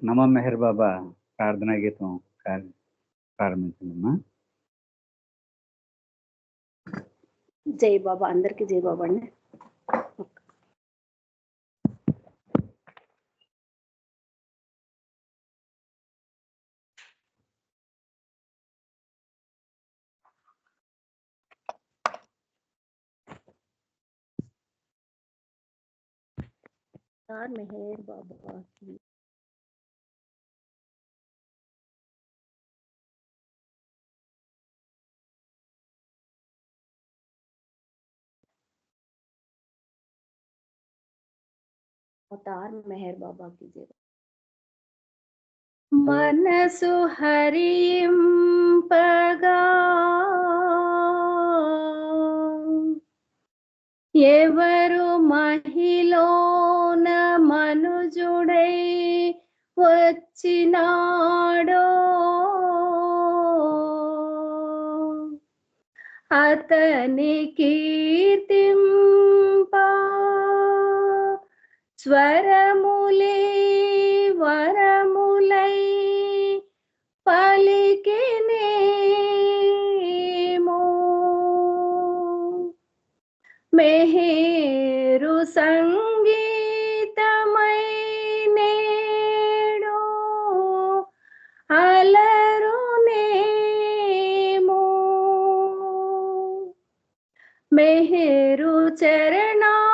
నమ మెహర్ బాబా ప్రార్థనా గీతం ప్రారంభించిందమ్మా. జై బాబా, అందరికి జై బాబా అండి. మెహర్ బాబా अवतार मेहर बाबा की जय। मनसु हरिंपगा ఎవరు మహిలోన మనుజుడై వచ్చినాడో అతని కీర్తింప స్వరములే వరములై పలికినేమో మెహేరు సంగీతమై నేడు అలరునేమో మెహేరు చరణాలకి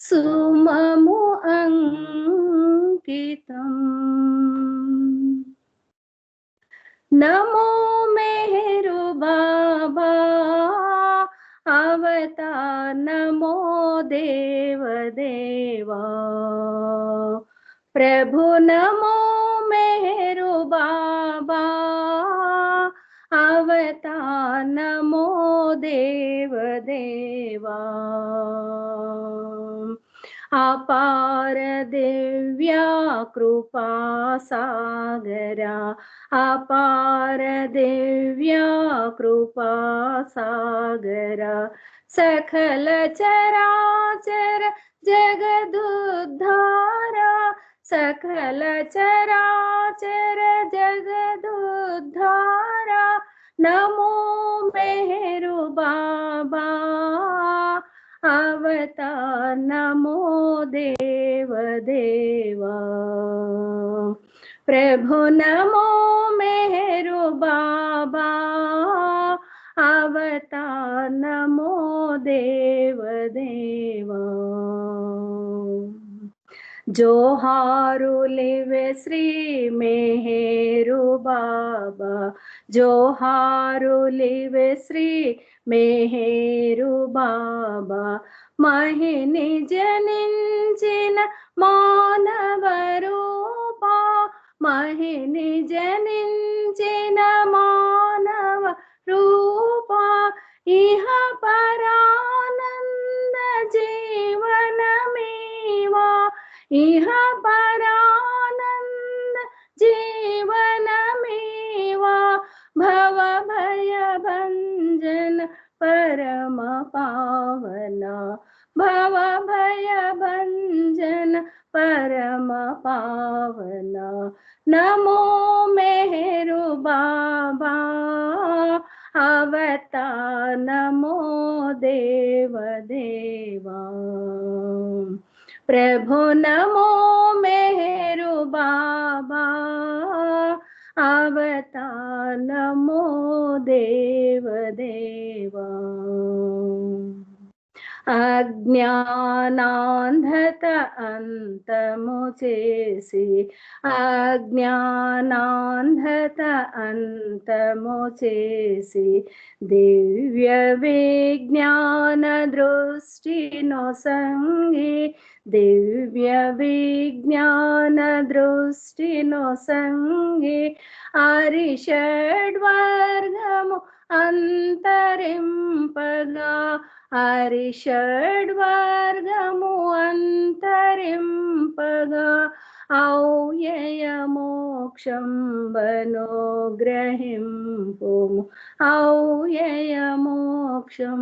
సుమము అంకితం. నమో మెహరు బాబా అవతార్ నమో దేవ దేవా ప్రభు నమో మెహరు బాబా అవతార్ నమో దేవ దేవా అపార దివ్యా కృపా సాగరా అపార దివ్యా కృపా సాగరా సకల చరాచర జగదుద్ధారా సకల చరాచర జగదుద్ధారా నమో మెహరు బాబా అవతార్ నమో దేవ దేవా ప్రభు నమో మెహరు బాబా అవతార్ నమో దేవ దేవా జోహారులివే శ్రీ మెహరు బాబా జోహారులివే శ్రీ మెహరు బాబా మహిని జనించిన మానవ రూపా మహిని జనించిన మానవ రూపా ఇహ పరానంద జీవనమేవా ఇహ పరానంద జీవనమేవా భవ భయ భంజన పరమ పావన భవ భయ భంజన పరమ పావన నమో మెహరు బాబా అవతార్ నమో దేవ దేవా ప్రభు నమో మెహరు బాబా అవతార్ నమో దేవ దేవా అజ్ఞానాంధత అంతము చేసి అజ్ఞానాంధత అంతము చేసి దివ్య విజ్ఞాన దృష్టిను సంగి దివ్య విజ్ఞాన దృష్టిను సంగి అరిషడ్వర్గము అంతరింపగా అరిషడ్వర్గము అంతరింపగా ఔయయ మోక్షం బనోగ్రహింపుము ఔయయ మోక్షం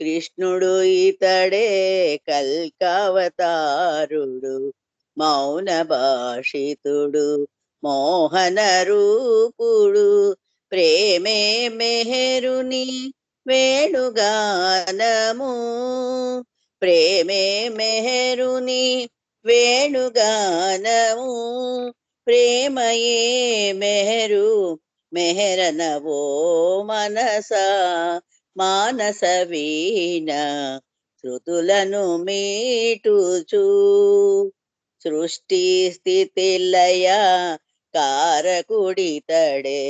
కృష్ణుడు ఇతడే కల్కావతారుడు, మౌన భాషితుడు మోహన రూపుడు, ప్రేమే మెహరుని వేణుగానము, ప్రేమే మెహరుని వేణుగానము, ప్రేమయే మెహరు మెహరనవో మనసా, మానస వీణ శృతులను మీటుచు, సృష్టి స్థితి లయ కారకుడితడే,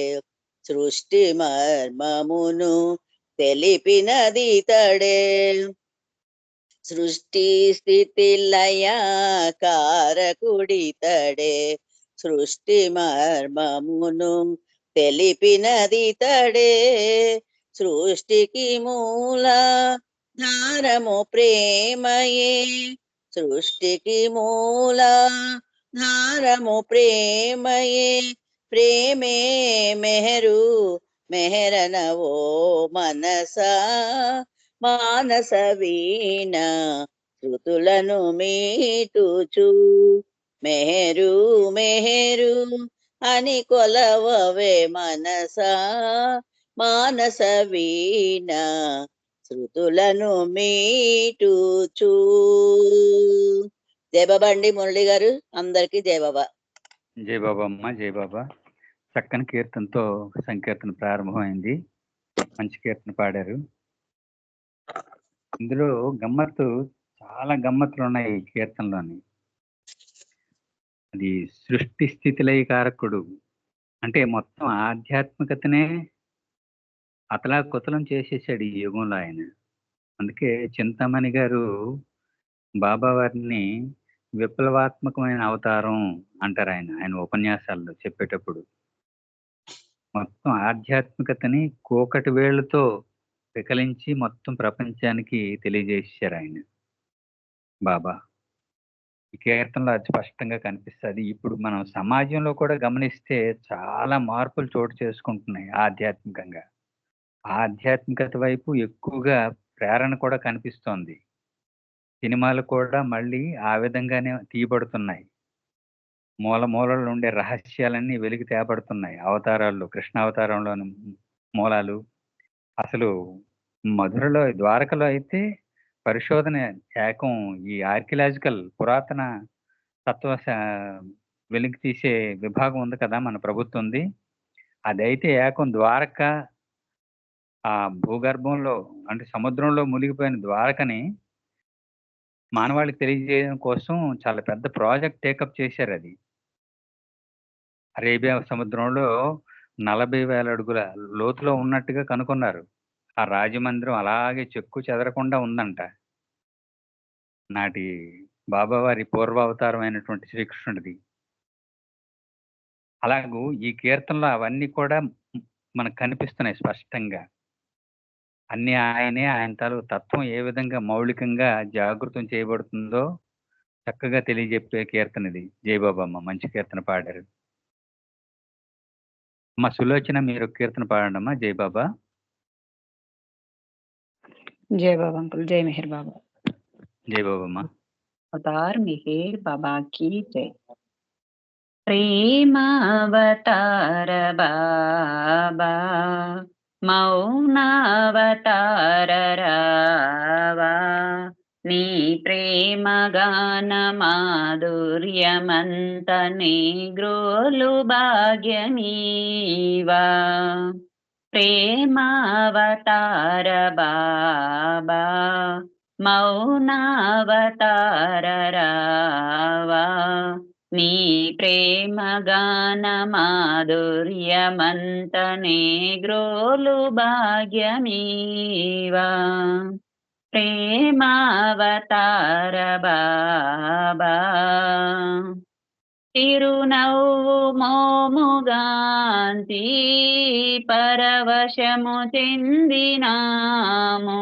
సృష్టి మర్మమును తెలిపినదితడే, సృష్టి స్థితి లయ కారకుడితడే, సృష్టి మర్మమును తెలిపినదితడే, సృష్టికి మూల ధారము ప్రేమయే, సృష్టికి మూల ధారము ప్రేమయే, ప్రేమే మెహరు మెహరనవో మనసా, మానస వీణ శృతులను మీటుచు, మెహరు మెహరు అని కొలవవే మనసా, మానస వీణ శృతులను మీటుచు. జయబాబండి మురళి గారు, అందరికి జయబాబా. జై బాబా అమ్మ, జై బాబా. చక్కని కీర్తనతో సంకీర్తన ప్రారంభమైంది. మంచి కీర్తన పాడారు. ఇందులో గమ్మత్తు, చాలా గమ్మత్తులు ఉన్నాయి ఈ కీర్తనలోని. అది సృష్టి స్థితి లయ కారకుడు అంటే మొత్తం ఆధ్యాత్మికతనే అతలాకుతలం చేసేసాడు ఈ యుగంలో ఆయన. అందుకే చింతామణి గారు బాబా వారిని విప్లవాత్మకమైన అవతారం అంటారు ఆయన ఉపన్యాసాల్లో చెప్పేటప్పుడు. మొత్తం ఆధ్యాత్మికతని కోకటి వేళ్లతో వికలించి మొత్తం ప్రపంచానికి తెలియజేశారు ఆయన బాబా. ఈ కీర్తనలో అది స్పష్టంగా కనిపిస్తుంది. ఇప్పుడు మనం సమాజంలో కూడా గమనిస్తే చాలా మార్పులు చోటు చేసుకుంటున్నాయి ఆధ్యాత్మికంగా. ఆధ్యాత్మికత వైపు ఎక్కువగా ప్రేరణ కూడా కనిపిస్తోంది. సినిమాలు కూడా మళ్ళీ ఆ విధంగానే తీయబడుతున్నాయి. మూల మూలలో ఉండే రహస్యాలన్నీ వెలికి తేబడుతున్నాయి. అవతారాల్లో, కృష్ణావతారంలోని మూలాలు. అసలు మధురలో, ద్వారకలో అయితే పరిశోధన ఏకం ఈ ఆర్కియలాజికల్ పురాతన తత్వ వెలికి తీసే విభాగం ఉంది కదా, మన ప్రభుత్వంది. అదైతే ఏకం ద్వారక, ఆ భూగర్భంలో అంటే సముద్రంలో మునిగిపోయిన ద్వారకని మానవాళికి తెలియజేయడం కోసం చాలా పెద్ద ప్రాజెక్ట్ టేకప్ చేశారు. అది అరేబియా సముద్రంలో 40,000 అడుగుల లోతులో ఉన్నట్టుగా కనుక్కున్నారు. ఆ రాజమందిరం అలాగే చెక్కు చెదరకుండా ఉందంట. నాటి బాబావారి పూర్వావతారం అయినటువంటి శ్రీకృష్ణుడిది. అలాగూ ఈ కీర్తనలో అవన్నీ కూడా మనకు కనిపిస్తున్నాయి స్పష్టంగా. అన్ని ఆయనే, ఆయన తాలూకు తత్వం ఏ విధంగా మౌలికంగా జాగృతం చేయబడుతుందో చక్కగా తెలియజెప్పే కీర్తన ఇది. జయబాబమ్మ, మంచి కీర్తన పాడారు. అమ్మ సులోచన, మీరు కీర్తన పాడండమ్మా. జై బాబా. जय बाबा अंकुल, जय मेहर बाबा। జై బాబమ్మ. अवतार मेहर बाबा की जय। प्रेमावतार बाबा, मौनावतार रावा, నీ ప్రేమ గాన మాధుర్యమంతనే గ్రోలు భాగ్యమీవా, ప్రేమావతార బాబా, మౌనావతార రావా, నీ ప్రేమ గాన మాధుర్యమంతనే గ్రోలు భాగ్యమీవా, ప్రేమావతార బాబా. తిరునవ్వు మోముగాంతి పరవశము చెందినాము,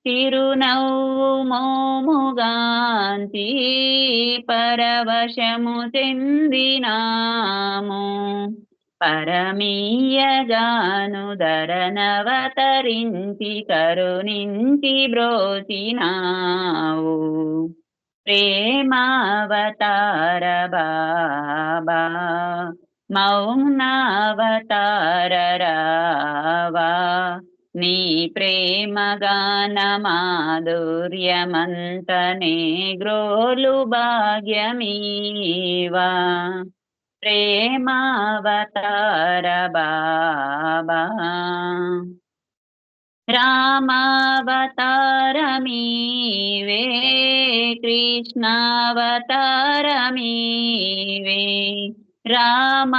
తిరునవ్వు మోముగాంతి పరవశము చెందినాము, పరమీయగాను ధరనవతరించి కరుణించి బ్రోచినావు ప్రేమావతార బాబా మౌనావతార రావా నీ ప్రేమ గాన మాధుర్యమంతనే గ్రోలు భాగ్యమీవా ప్రేమావతార బాబా రామావతారమీవే కృష్ణావతారమీవే రామావతారమీవే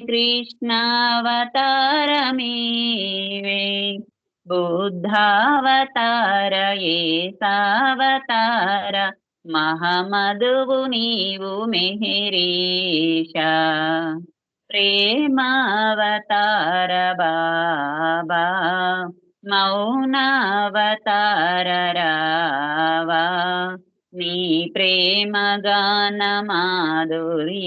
కృష్ణావతారమీవే బుద్ధావతార ఏసావతార మహమదువు నీవు మెహరీషా ప్రేమావతార బాబా మౌనావతార రావా నీ ప్రేమ గాన మాధుర్యమంతనే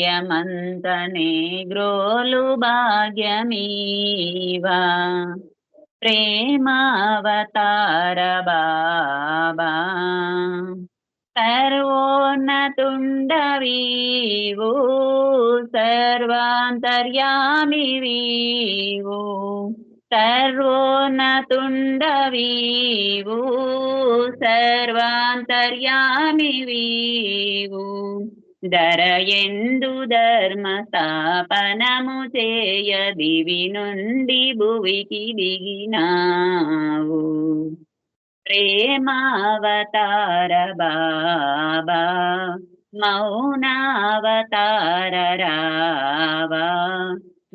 గ్రోలు భాగ్యమీవా ప్రేమావతార బాబా సర్వోన్నతుండవీవు సర్వాంతర్యామివీవు సర్వోన్నతుండవీవు సర్వాంతర్యామివీవు ధరయందు ధర్మ స్థాపనము చేయ దివి నుండి భువికి దిగినావు ప్రేమావతార బాబా మౌనావతార రావా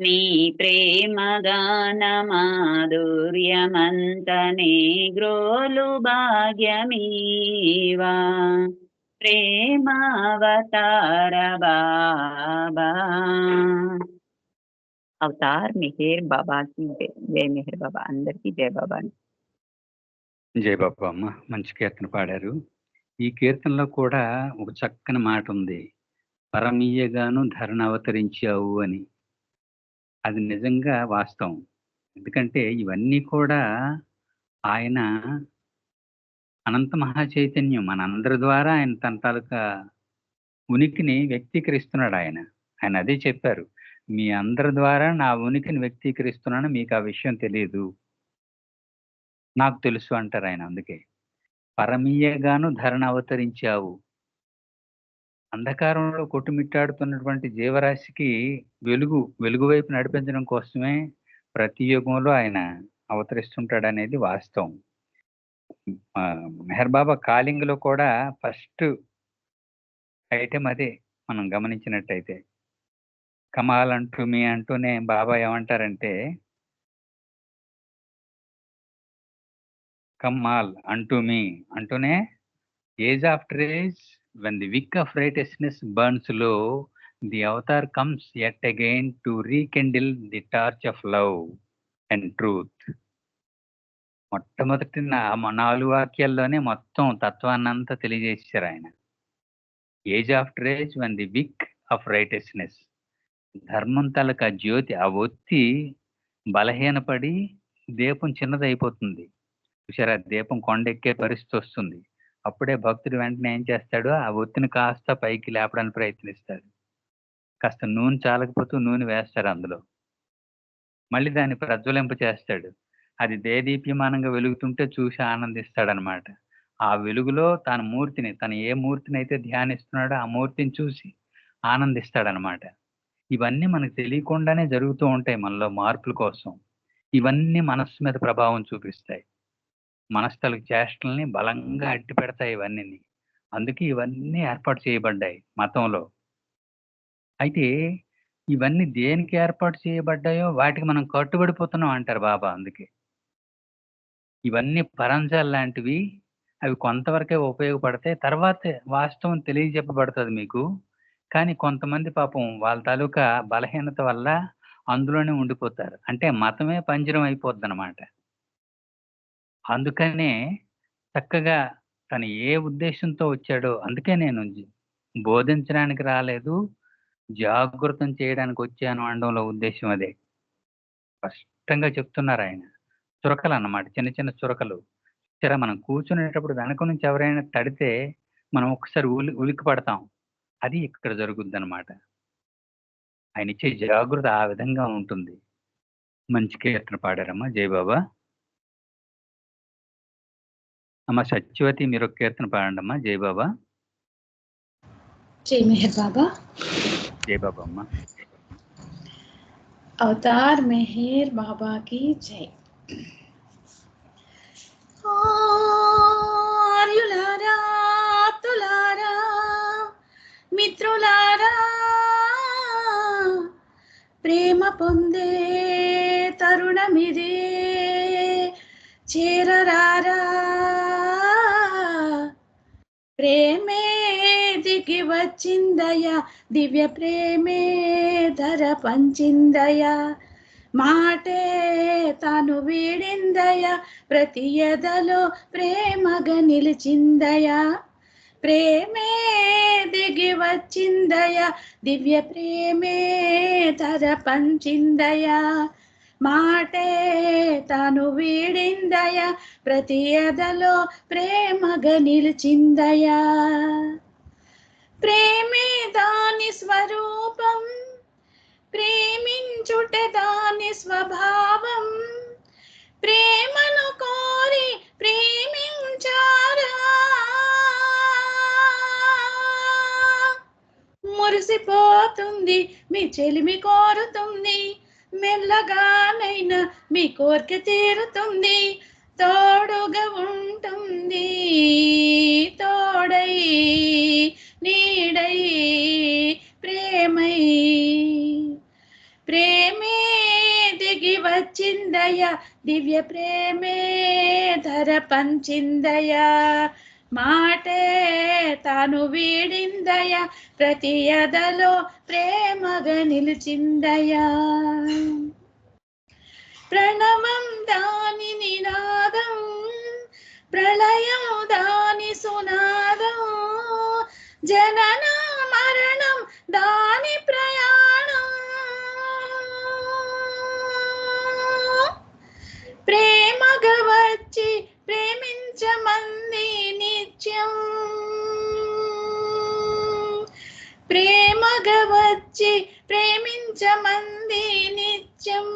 నీ ప్రేమ గాన మాధుర్యమంతనే గ్రోలు భాగ్యమీవా ప్రేమావతార బాబా అవతార్ మెహర్ బాబా కి జై మెహర్ బాబా అందరికీ జై బాబా జై బాబా అమ్మ, మంచి కీర్తన పాడారు. ఈ కీర్తనలో కూడా ఒక చక్కని మాట ఉంది, పరమీయగాను ధరణ అవతరించావు అని. అది నిజంగా వాస్తవం. ఎందుకంటే ఇవన్నీ కూడా ఆయన అనంత మహాచైతన్యం, మనందరి ద్వారా ఆయన తన తాలూకా ఉనికిని వ్యక్తీకరిస్తున్నాడు. ఆయన అదే చెప్పారు, మీ అందరి ద్వారా నా ఉనికిని వ్యక్తీకరిస్తున్నాను, మీకు ఆ విషయం తెలియదు, నాకు తెలుసు అంటారు ఆయన. అందుకే పరమీయగాను ధరణ అవతరించావు. అంధకారంలో కొట్టుమిట్టాడుతున్నటువంటి జీవరాశికి వెలుగు వైపు నడిపించడం కోసమే ప్రతి యుగంలో ఆయన అవతరిస్తుంటాడు అనేది వాస్తవం. మెహర్ బాబా కాలింగ్ లో కూడా ఫస్ట్ ఐటెం అదే. మనం గమనించినట్టయితే కమాల్ అంటూ మీ అంటూనే బాబా ఏమంటారంటే, కమాల్ అంటూ మీ అంటూనే age after age when the wick of righteousness burns low, the avatar comes yet again to rekindle the torch of love and truth. మొట్టమొదటి 4 వాక్యాల్లోనే మొత్తం తత్వాన్నంతా తెలియజేశారు ఆయన. Age after age when the wick of righteousness, ధర్మం తలక జ్యోతి, ఆ ఒత్తి బలహీనపడి దీపం చిన్నదైపోతుంది. చూసారా, దీపం కొండెక్కే పరిస్థితి వస్తుంది. అప్పుడే భక్తుడు వెంటనే ఏం చేస్తాడు, ఆ ఒత్తిని కాస్త పైకి లేపడానికి ప్రయత్నిస్తాడు. కాస్త నూనె చాలకపోతూ నూనె వేస్తాడు అందులో, మళ్ళీ దాన్ని ప్రజ్వలింప చేస్తాడు. అది దేదీప్యమానంగా వెలుగుతుంటే చూసి ఆనందిస్తాడనమాట. ఆ వెలుగులో తన మూర్తిని, తను ఏ మూర్తిని అయితే ధ్యానిస్తున్నాడో ఆ మూర్తిని చూసి ఆనందిస్తాడనమాట. ఇవన్నీ మనకు తెలియకుండానే జరుగుతూ ఉంటాయి మనలో మార్పుల కోసం. ఇవన్నీ మనస్సు మీద ప్రభావం చూపిస్తాయి, మనస్థలకు చేష్టల్ని బలంగా అట్టి పెడతాయి ఇవన్నీ. అందుకే ఇవన్నీ ఏర్పాటు చేయబడ్డాయి మతంలో. అయితే ఇవన్నీ దేనికి ఏర్పాటు చేయబడ్డాయో వాటికి మనం కట్టుబడిపోతున్నాం అంటారు బాబా. అందుకే ఇవన్నీ పరంజాలు లాంటివి, అవి కొంతవరకే ఉపయోగపడతాయి, తర్వాత వాస్తవం తెలియజెప్పబడుతుంది మీకు. కానీ కొంతమంది పాపం వాళ్ళ తాలూకా బలహీనత వల్ల అందులోనే ఉండిపోతారు. అంటే మతమే పంజరం అయిపోద్ది అనమాట. అందుకనే చక్కగా తను ఏ ఉద్దేశంతో వచ్చాడో, అందుకే నేను బోధించడానికి రాలేదు, జాగృతం చేయడానికి వచ్చాను అనడంలో ఉద్దేశం అదే. స్పష్టంగా చెప్తున్నారు ఆయన. చురకలన్నమాట. చిన్న చిన్న చురకలు. చూసారా మనం కూర్చునేటప్పుడు వెనక నుంచి ఎవరైనా తడితే మనం ఒక్కసారి ఉలిక్కి పడతాం. అది ఇక్కడ జరుగుద్దనమాట. ఆయన ఇచ్చే జాగృత ఆ విధంగా ఉంటుంది. మంచి కీర్తన పాడారమ్మా జయబాబా. అమ్మ సత్యవతి మీరొక కీర్తన పాడండమ్మా జయబాబా. जय मेहर बाबा। జయబాబా అమ్మ. अवतार मेहर बाबा की जय। ఆర్యులారా ఆప్తులారా మిత్రులారా ప్రేమ పొందే తరుణమిదే చేరరారా ప్రేమే దిగి వచ్చిందయ్యా దివ్య ప్రేమే ధర పంచిందయ్యా మాటే తాను వీడిందయ్యా ప్రతి ఎదలో ప్రేమగా నిలిచిందయ్యా ప్రేమే దిగి వచ్చిందయ్యా దివ్య ప్రేమే ధర పంచిందయ్యా మాటే తాను వీడిందయ్యా ప్రతి ఎదలో ప్రేమగా నిలిచిందయ్యా ప్రేమే దాని స్వరూపం ప్రేమించుట దాని స్వభావం ప్రేమను కోరి ప్రేమించారా మురిసిపోతుంది మీ చెలిమి కోరుతుంది మెల్లగానైనా మీ కోరిక తీరుతుంది తోడుగా ఉంటుంది తోడై నీడై ప్రేమై ప్రేమే దిగి వచ్చిందయ్యా దివ్య ప్రేమే ధర పంచిందయ్యా మాటే తాను వీడిందయ్యా ప్రతి ఎదలో ప్రేమగా నిలిచిందయ్యా ప్రణవం దాని నినాదం ప్రళయం దాని సునాదం జనన మరణం దాని ప్రయాణం ప్రేమగా వచ్చి ప్రేమించమంది నిత్యం ప్రేమగా వచ్చి ప్రేమించమంది నిత్యం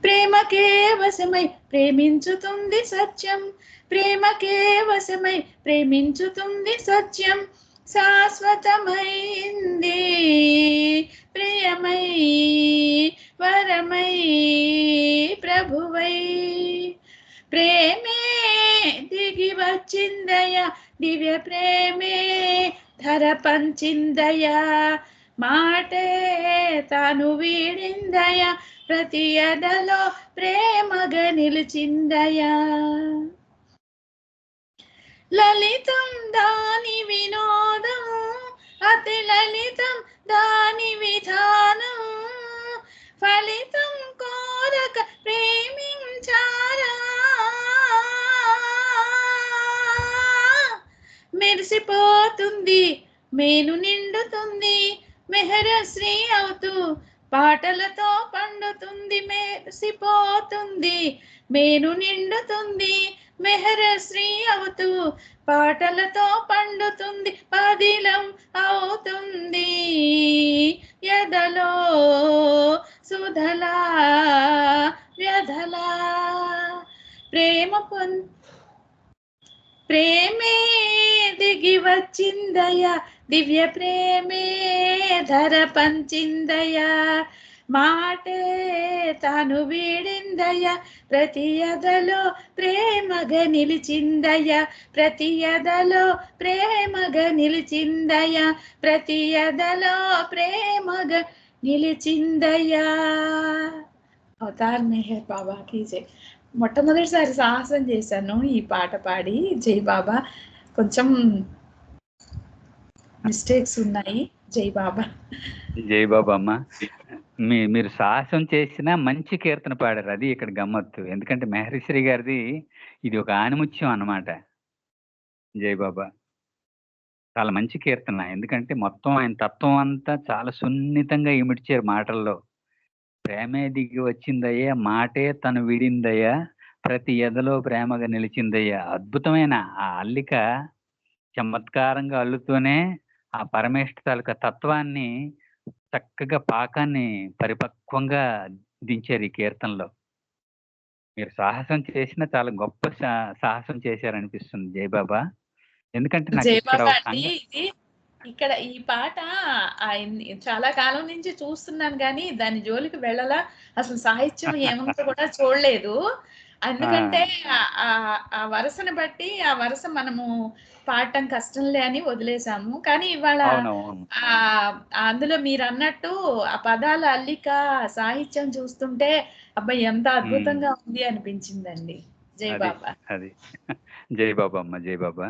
ప్రేమకే వశమై ప్రేమించుతుంది సత్యం ప్రేమకే వశమై ప్రేమించుతుంది సత్యం శాశ్వతమైంది ప్రియమై వరమై ప్రభువై ప్రేమే దిగి వచ్చిందయ్యా దివ్య ప్రేమే ధర పంచిందయ్యా మాటే తాను వీడిందయ్యా ప్రతి ఎదలో ప్రేమగా నిలిచిందయ్యా లలితం దాని వినోదం అతి లలితం దాని విధానం ఫలితం కోరక ప్రేమించారా మెరిసిపోతుంది మేను నిండుతుంది మెహరశ్రీ అవుతూ పాటలతో పండుతుంది మెరిసిపోతుంది మేను నిండుతుంది మెహరశ్రీ అవుతూ పాటలతో పండుతుంది పదిలం అవుతుంది ఎదలో సుధలా వ్యధలా ప్రేమే దిగి వచ్చిందయ్యా దివ్య ప్రేమే ధర పంచిందయ్యా మాటే తాను వీడిందయ్యా ప్రతి ఎదలో ప్రేమగా నిలిచిందయ్యా ప్రతి ఎదలో ప్రేమగా నిలిచిందయ్యా ప్రతి ఎదలో ప్రేమగా నిలిచిందయ్యా అవతార్ మెహర్ బాబాకి జై మొట్టమొదటిసారి సాహసం చేశాను ఈ పాట పాడి జై బాబా కొంచెం మిస్టేక్స్ ఉన్నాయి జై బాబా జై బాబా అమ్మ. మీరు సాహసం చేసిన మంచి కీర్తన పాడారు. అది ఇక్కడ గమ్మత్తు. ఎందుకంటే మెహరిశ్రీ గారిది ఇది ఒక ఆణిముత్యం అన్నమాట. జై బాబా. చాలా మంచి కీర్తన. ఎందుకంటే మొత్తం ఆయన తత్వం అంతా చాలా సున్నితంగా ఇమిడ్చారు మాటల్లో. ప్రేమే దిగి వచ్చిందయ్యా, మాటే తను విడిందయ్యా, ప్రతి ఎదలో ప్రేమగా నిలిచిందయ్యా. అద్భుతమైన ఆ అల్లిక చమత్కారంగా అల్లుతూనే ఆ పరమేష్ఠి తాలూకా తత్వాన్ని చక్కగా పాకాన్ని పరిపక్వంగా దించారు ఈ కీర్తనలో. మీరు సాహసం చేసినా చాలా గొప్ప సాహసం చేశారనిపిస్తుంది జయబాబా. ఎందుకంటే నాకు ఇక్కడ జయబాబా ఒక అండి, ఇది ఇక్కడ ఈ పాట చాలా కాలం నుంచి చూస్తున్నాను కానీ దాని జోలికి వెళ్ళలా. అసలు సాహిత్యం ఏముందో కూడా చూడలేదు. ఎందుకంటే ఆ వరుసను బట్టి ఆ వరుస మనము పాడటం కష్టంలే అని వదిలేసాము. కానీ ఇవాళ అవునవును. అందులో మీరు అన్నట్టు ఆ పదాల అల్లిక సాహిత్యం చూస్తుంటే అబ్బాయి ఎంత అద్భుతంగా ఉంది అనిపించిందండి. జై అది బాబా. అది జయబాబా అమ్మ జయబాబా.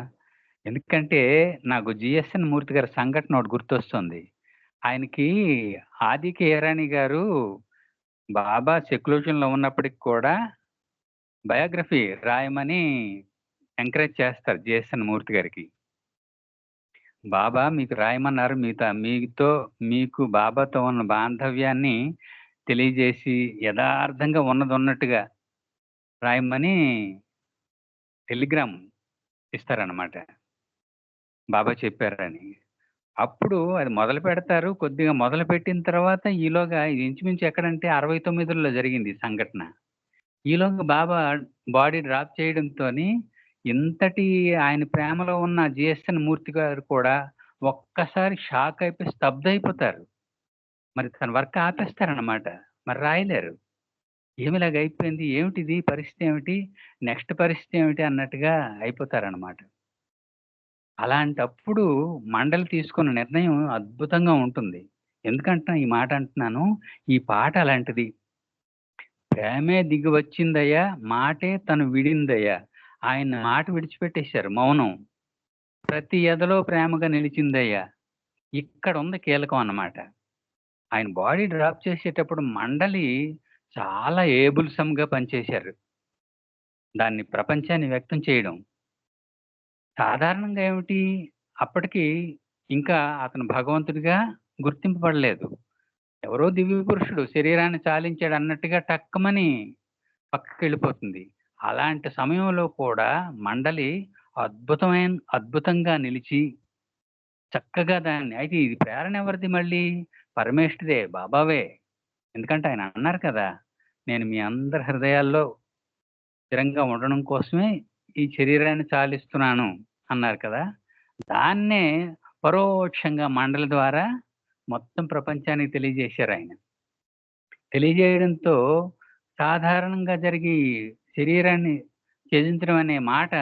ఎందుకంటే నాకు జిఎస్ఎన్ మూర్తి గారి సంఘటన ఒకటి గుర్తొస్తుంది. ఆయనకి ఆది కేరాణి గారు బాబా సెక్లూజన్ లో ఉన్నప్పటికి కూడా బయోగ్రఫీ రాయమని ఎంకరేజ్ చేస్తారు జిఎస్ఎన్ మూర్తి గారికి. బాబా మీకు రాయమన్నారు, మీకు బాబాతో ఉన్న బాంధవ్యాన్ని తెలియజేసి యథార్థంగా ఉన్నది ఉన్నట్టుగా రాయమని టెలిగ్రామ్ ఇస్తారన్నమాట. బాబా చెప్పారని. అప్పుడు అది మొదలు పెడతారు. కొద్దిగా మొదలు పెట్టిన తర్వాత ఈలోగా ఇది ఇంచుమించు ఎక్కడంటే 69లో జరిగింది ఈ సంఘటన. ఈలోగా బాబా బాడీ డ్రాప్ చేయడంతోని ఇంతటి ఆయన ప్రేమలో ఉన్న జిఎస్ఎన్ మూర్తి గారు కూడా ఒక్కసారి షాక్ అయిపోయి స్తబ్దయిపోతారు. మరి తన వర్క్ ఆపేస్తారన్నమాట. మరి రాయలేరు. ఏమిలాగ అయిపోయింది? ఏమిటిది? పరిస్థితి ఏమిటి? నెక్స్ట్ పరిస్థితి ఏమిటి? అన్నట్టుగా అయిపోతారన్నమాట. అలాంటప్పుడు మండలి తీసుకున్న నిర్ణయం అద్భుతంగా ఉంటుంది. ఎందుకంటున్నా ఈ మాట అంటున్నాను, ఈ పాట అలాంటిది. ప్రేమే దిగి వచ్చిందయ్యా, మాటే తను విడిందయ్యా. ఆయన మాట విడిచిపెట్టేశారు, మౌనం. ప్రతి ఎదలో ప్రేమగా నిలిచిందయ్యా. ఇక్కడ ఉంది కీలకం అన్నమాట. ఆయన బాడీ డ్రాప్ చేసేటప్పుడు మండలి చాలా ఏబుల్సమ్‌గా పనిచేశారు. దాన్ని ప్రపంచాన్ని వ్యక్తం చేయడం. సాధారణంగా ఏమిటి? అప్పటికి ఇంకా అతను భగవంతుడిగా గుర్తింపబడలేదు. ఎవరో దివ్య పురుషుడు శరీరాన్ని చాలించాడు అన్నట్టుగా టక్కుమని పక్కకెళ్ళిపోతుంది. అలాంటి సమయంలో కూడా మండలి అద్భుతంగా నిలిచి చక్కగా దాన్ని అయితే ఇది ప్రేరణ ఎవరిది మళ్ళీ? పరమేష్ఠిదే, బాబావే. ఎందుకంటే ఆయన అన్నారు కదా! నేను మీ అందరి హృదయాల్లో స్థిరంగా ఉండడం కోసమే ఈ శరీరాన్ని చాలిస్తున్నాను అన్నారు కదా! దాన్నే పరోక్షంగా మండలి ద్వారా మొత్తం ప్రపంచానికి తెలియజేశారాయన. తెలియజేయడంతో సాధారణంగా జరిగే శరీరాన్ని త్యజించడం అనే మాట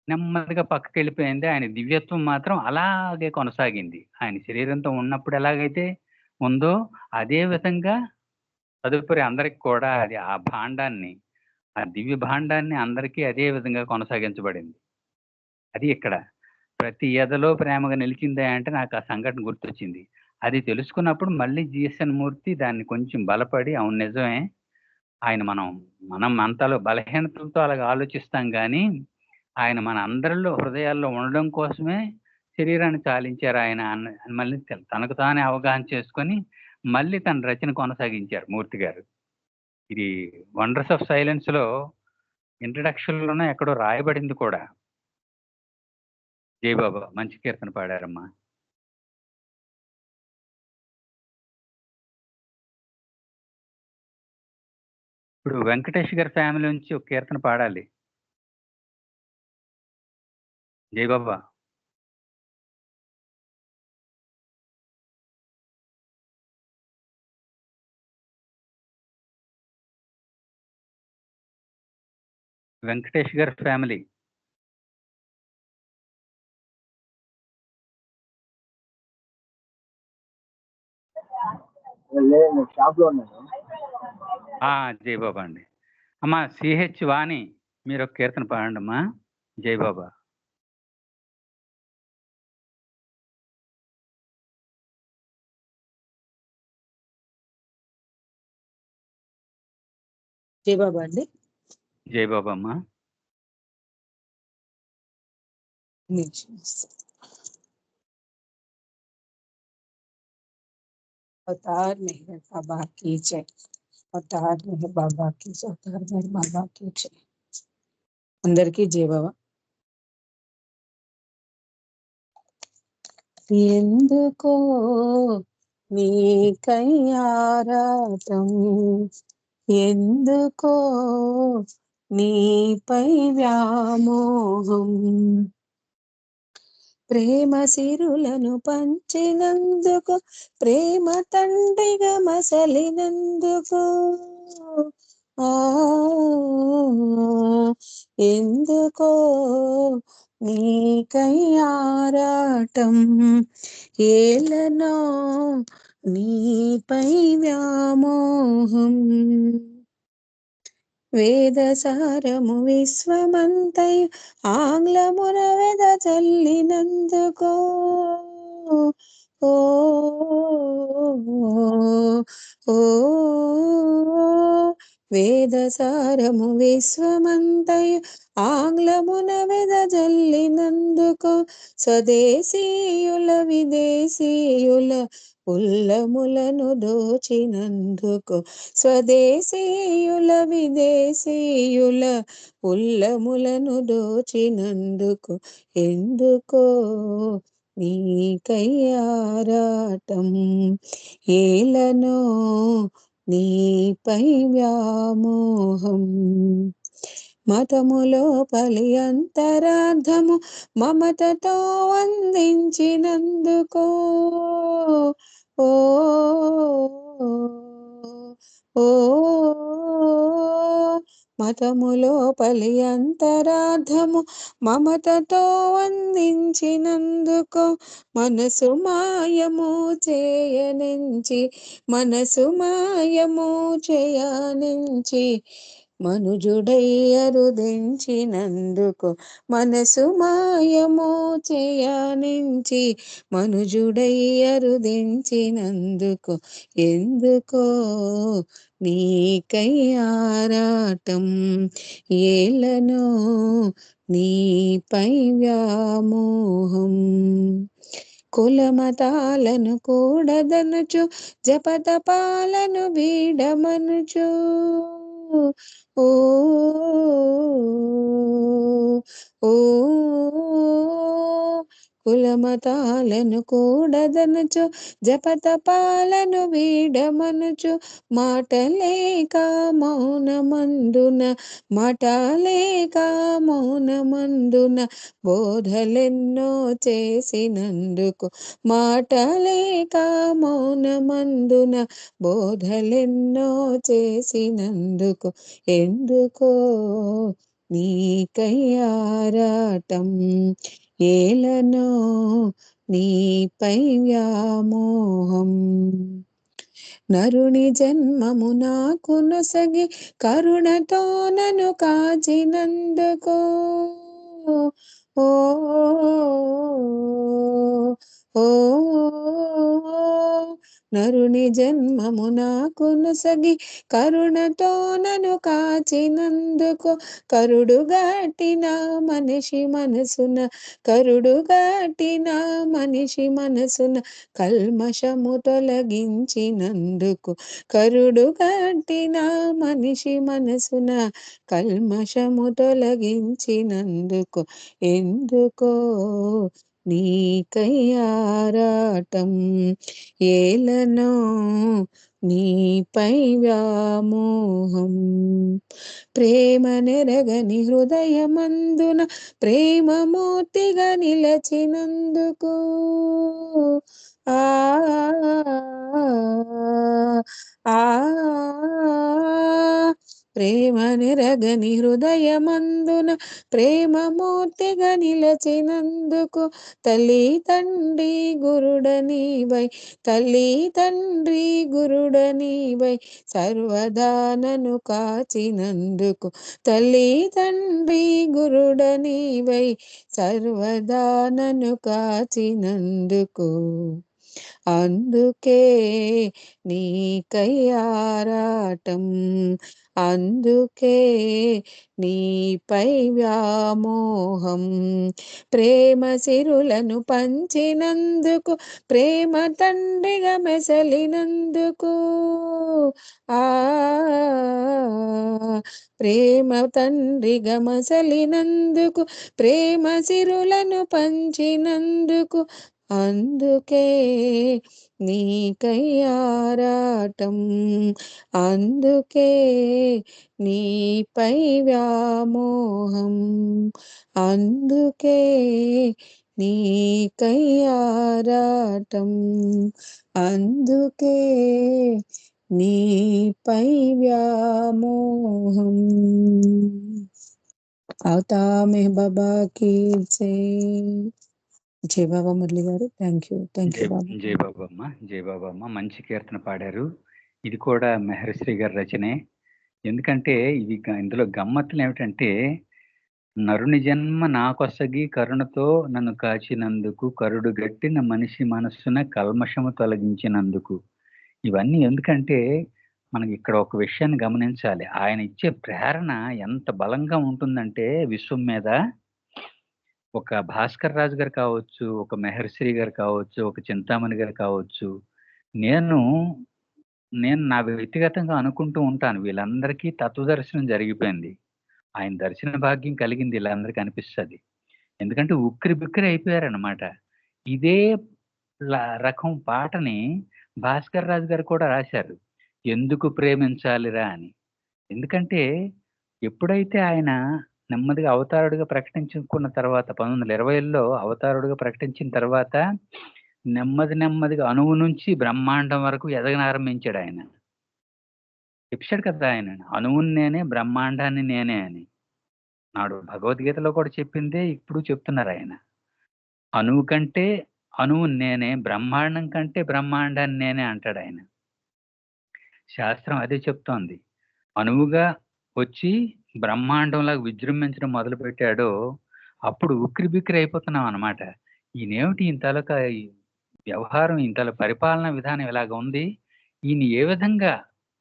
నెమ్మదిగా పక్కకెళ్ళిపోయింది. ఆయన దివ్యత్వం మాత్రం అలాగే కొనసాగింది. ఆయన శరీరంతో ఉన్నప్పుడు ఎలాగైతే ఉందో అదే విధంగా తదుపరి అందరికి కూడా అది ఆ దివ్య భాండాన్ని అందరికీ అదే విధంగా కొనసాగించబడింది. అది ఇక్కడ. ప్రతి ఎదలో ప్రేమగా నిలిచిందా అంటే నాకు ఆ సంఘటన గుర్తొచ్చింది. అది తెలుసుకున్నప్పుడు మళ్ళీ జిఎస్ఎన్ మూర్తి దాన్ని కొంచెం బలపడి అవును నిజమే. ఆయన మనం అంతలో బలహీనతలతో అలాగ ఆలోచిస్తాం గానీ, ఆయన మన అందరిలో హృదయాల్లో ఉండడం కోసమే శరీరాన్ని చాలించారు ఆయన మళ్ళీ తనకు తానే అవగాహన చేసుకొని మళ్ళీ తన రచన కొనసాగించారు మూర్తి గారు. ఇది 'వండర్స్ ఆఫ్ సైలెన్స్‌లో' ఇంట్రడక్షన్‌లోనే ఎక్కడో రాయబడింది కూడా. జయబాబా మంచి కీర్తన పాడారమ్మా. ఇప్పుడు వెంకటేష్ గారి ఫ్యామిలీ నుంచి ఒక కీర్తన పాడాలి. జయబాబా. వెంకటేష్ గారి ఫ్యామిలీ. షాప్ లో ఉన్నాను. జయబాబా అండి. అమ్మా సిహెచ్ వాణి మీరు ఒక కీర్తన పాడండి అమ్మా. జయబాబా. జయబాబా అండి. జయబాబా అమ్మా. अवतार मेहर बाबा की जय। अवतार मेहर बाबा की जय। अवतार मेहर बाबा की जय। అందరికీ జై బాబా. ఎందుకో నీకయ్యారాటం, ఎందుకో నీపై వ్యామోహం, ప్రేమ సిరులను పంచినందుకు, ప్రేమ తండ్రిగా మసలినందుకు, ఆ ఎందుకో నీకయ్యారాటం, ఏలనో నీపై వ్యామోహం, వేదసారము విశ్వమంతయు ఆంగ్లమున వెదజల్లినందుకో, ఓ ఓ వేదసారము విశ్వమంతయు ఆంగ్లమున వెదజల్లినందుకో, స్వదేశీయుల విదేశీయుల ఉల్లములను దోచినందుకు, స్వదేశీయుల విదేశీయుల ఉల్లములను దోచినందుకు, ఎందుకో నీకయ్యారాటం, ఏలనో నీపై వ్యామోహం, మతములో పలి అంతరార్థము మమతతో అందించినందుకో, ఓ ఓ మతములో పలి అంతరార్థము మమతతో అందించినందుకో, మనసు మాయము చేయనించి, మనసు మాయము చేయనించి, మనుజుడై అరుదించినందుకు, మనసు మాయము చేయనించి, మనుజుడై అరుదించినందుకు, ఎందుకో నీకయ్యారాటం, ఏలనో నీపై వ్యామోహం, కులమతాలను కూడదనుచు, జపతపాలను వీడమనుచు, ఓ ఓ కులమతాలను కూడదనుచు, జపతపాలను వీడమనుచు, మాటలేక మౌనమందున, మాటలేక మౌనమందున, బోధలెన్నో చేసినందుకు, మాటలేక మౌనమందున, బోధలెన్నో చేసినందుకు, ఎందుకో నీకయ్యారాటం, ఏలనో నీపై వ్యామోహం, నరుని జన్మము నాకు నొసగి కరుణతో నన్ను కాచినందుకో, ఓ ఓ నరుని జన్మము నాకు నొసగి కరుణతో నన్ను కాచినందుకు, కరుడుగట్టిన మనిషి మనసున, కరుడుగట్టిన మనిషి మనసున కల్మషము తొలగించినందుకు, కరుడుగట్టిన మనిషి మనసున కల్మషము తొలగించినందుకు, ఎందుకో నీకయ్యారాటం, ఏలనో నీపై వ్యామోహం, ప్రేమ నెరగని హృదయమందున ప్రేమమూర్తిగా నిలచినందుకు, ఆ ఆ ప్రేమ నెరగని హృదయమందున ప్రేమమూర్తిగా నిలచినందుకు, తల్లి తండ్రి గురుడనీవై, తల్లి తండ్రి గురుడనీవై సర్వదా నన్ను కాచినందుకు, తల్లి తండ్రి గురుడనీవై సర్వదా నన్ను కాచినందుకు, అందుకే నీకయ్యారాటం, అందుకే నీపై వ్యామోహం. ప్రేమ సిరులను పంచినందుకు, ప్రేమ తండ్రిగా మెసలినందుకు, ఆ ప్రేమ తండ్రిగా మసలినందుకు, ప్రేమ సిరులను పంచినందుకు, అందుకే నీకై ఆరాటం, అందుకే నీపై వ్యామోహం, అందుకే నీకై ఆరాటం, అందుకే నీపై వ్యామోహం. అవుతా మెహ్ బాబా కీ జై బాబా. మురళి గారు, థ్యాంక్ యూ బాబా. జై బాబమ్మ, జై బాబమ్మ. మంచి కీర్తన పాడారు. ఇది కూడా మెహర్శ్రీ గారి రచనే. ఎందుకంటే ఇందులో గమ్మత్తులు ఏమిటంటే, నరుని జన్మ నాకొసగి కరుణతో నన్ను కాచినందుకు, కరుడు గట్టిన మనిషి మనస్సున కల్మషము తొలగించినందుకు. ఇవన్నీ ఎందుకంటే మనకి ఇక్కడ ఒక విషయాన్ని గమనించాలి. ఆయన ఇచ్చే ప్రేరణ ఎంత బలంగా ఉంటుందంటే విశ్వం మీద, ఒక భాస్కర్ రాజు గారు కావచ్చు, ఒక మెహర్శ్రీ గారు కావచ్చు, ఒక చింతామణి గారు కావచ్చు, నేను నా వ్యక్తిగతంగా అనుకుంటూ ఉంటాను, వీళ్ళందరికీ తత్వదర్శనం జరిగిపోయింది, ఆయన దర్శన భాగ్యం కలిగింది వీళ్ళందరికీ అనిపిస్తుంది. ఎందుకంటే ఉక్కిరి బిక్కిరి అయిపోయారనమాట. ఇదే రకం పాటని భాస్కర్ రాజు గారు కూడా రాశారు, ఎందుకు ప్రేమించాలిరా అని. ఎందుకంటే ఎప్పుడైతే ఆయన నెమ్మదిగా అవతారుడిగా ప్రకటించుకున్న తర్వాత, 1920లో అవతారుడిగా ప్రకటించిన తర్వాత, నెమ్మదిగా అణువు నుంచి బ్రహ్మాండం వరకు ఎదగనారంభించాడు ఆయన. చెప్పాడు కదా ఆయన, అణువుని నేనే, బ్రహ్మాండాన్ని నేనే అని. నాడు భగవద్గీతలో కూడా చెప్పిందే ఇప్పుడు చెప్తున్నారు ఆయన. అణువు కంటే అణువు నేనే, బ్రహ్మాండం కంటే బ్రహ్మాండాన్ని నేనే అంటాడు ఆయన. శాస్త్రం అదే చెప్తోంది. అణువుగా వచ్చి బ్రహ్మాండంలాగా విజృంభించడం మొదలు పెట్టాడో అప్పుడు ఉక్కిరి బిక్కిరి అయిపోతున్నాం అనమాట. ఈయనేమిటి ఇంతలోక వ్యవహారం, ఇంతలో పరిపాలన విధానం ఇలాగ ఉంది, ఈయన ఏ విధంగా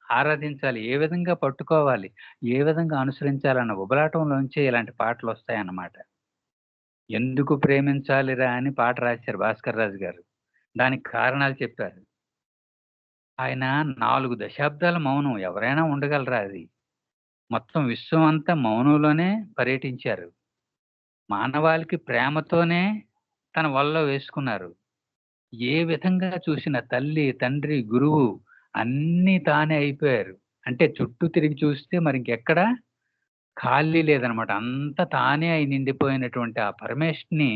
ఆరాధించాలి, ఏ విధంగా పట్టుకోవాలి, ఏ విధంగా అనుసరించాలన్న ఉబలాటంలోంచే ఇలాంటి పాటలు వస్తాయన్నమాట. ఎందుకు ప్రేమించాలిరా అని పాట రాశారు భాస్కర్ రాజు గారు. దానికి కారణాలు చెప్పారు. ఆయన 4 దశాబ్దాల మౌనం, ఎవరైనా ఉండగలరా? అది మొత్తం విశ్వం అంతా మౌనంలోనే పర్యటించారు. మానవాళికి ప్రేమతోనే తన వల్ల వేసుకున్నారు. ఏ విధంగా చూసిన తల్లి, తండ్రి, గురువు అన్నీ తానే అయిపోయారు. అంటే చుట్టూ తిరిగి చూస్తే మరి ఇంకెక్కడ ఖాళీ లేదనమాట. అంతా తానే అయి నిండిపోయినటువంటి ఆ పరమేశ్వరుని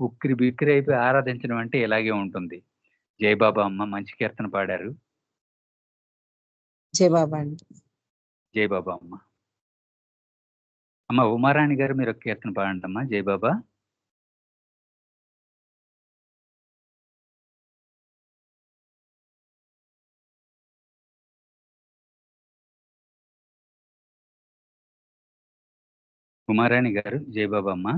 ఉక్కిరి బిక్కిరి అయిపోయి ఆరాధించడం అంటే ఇలాగే ఉంటుంది. జై బాబా అమ్మ, మంచి కీర్తన పాడారు. జై బాబా అండి. జై బాబా అమ్మ. అమ్మ ఉమారాణి గారు, మీరు ఒక కీర్తన పాడండి అమ్మా. జై బాబా. ఉమారాణి గారు, జై బాబా అమ్మ.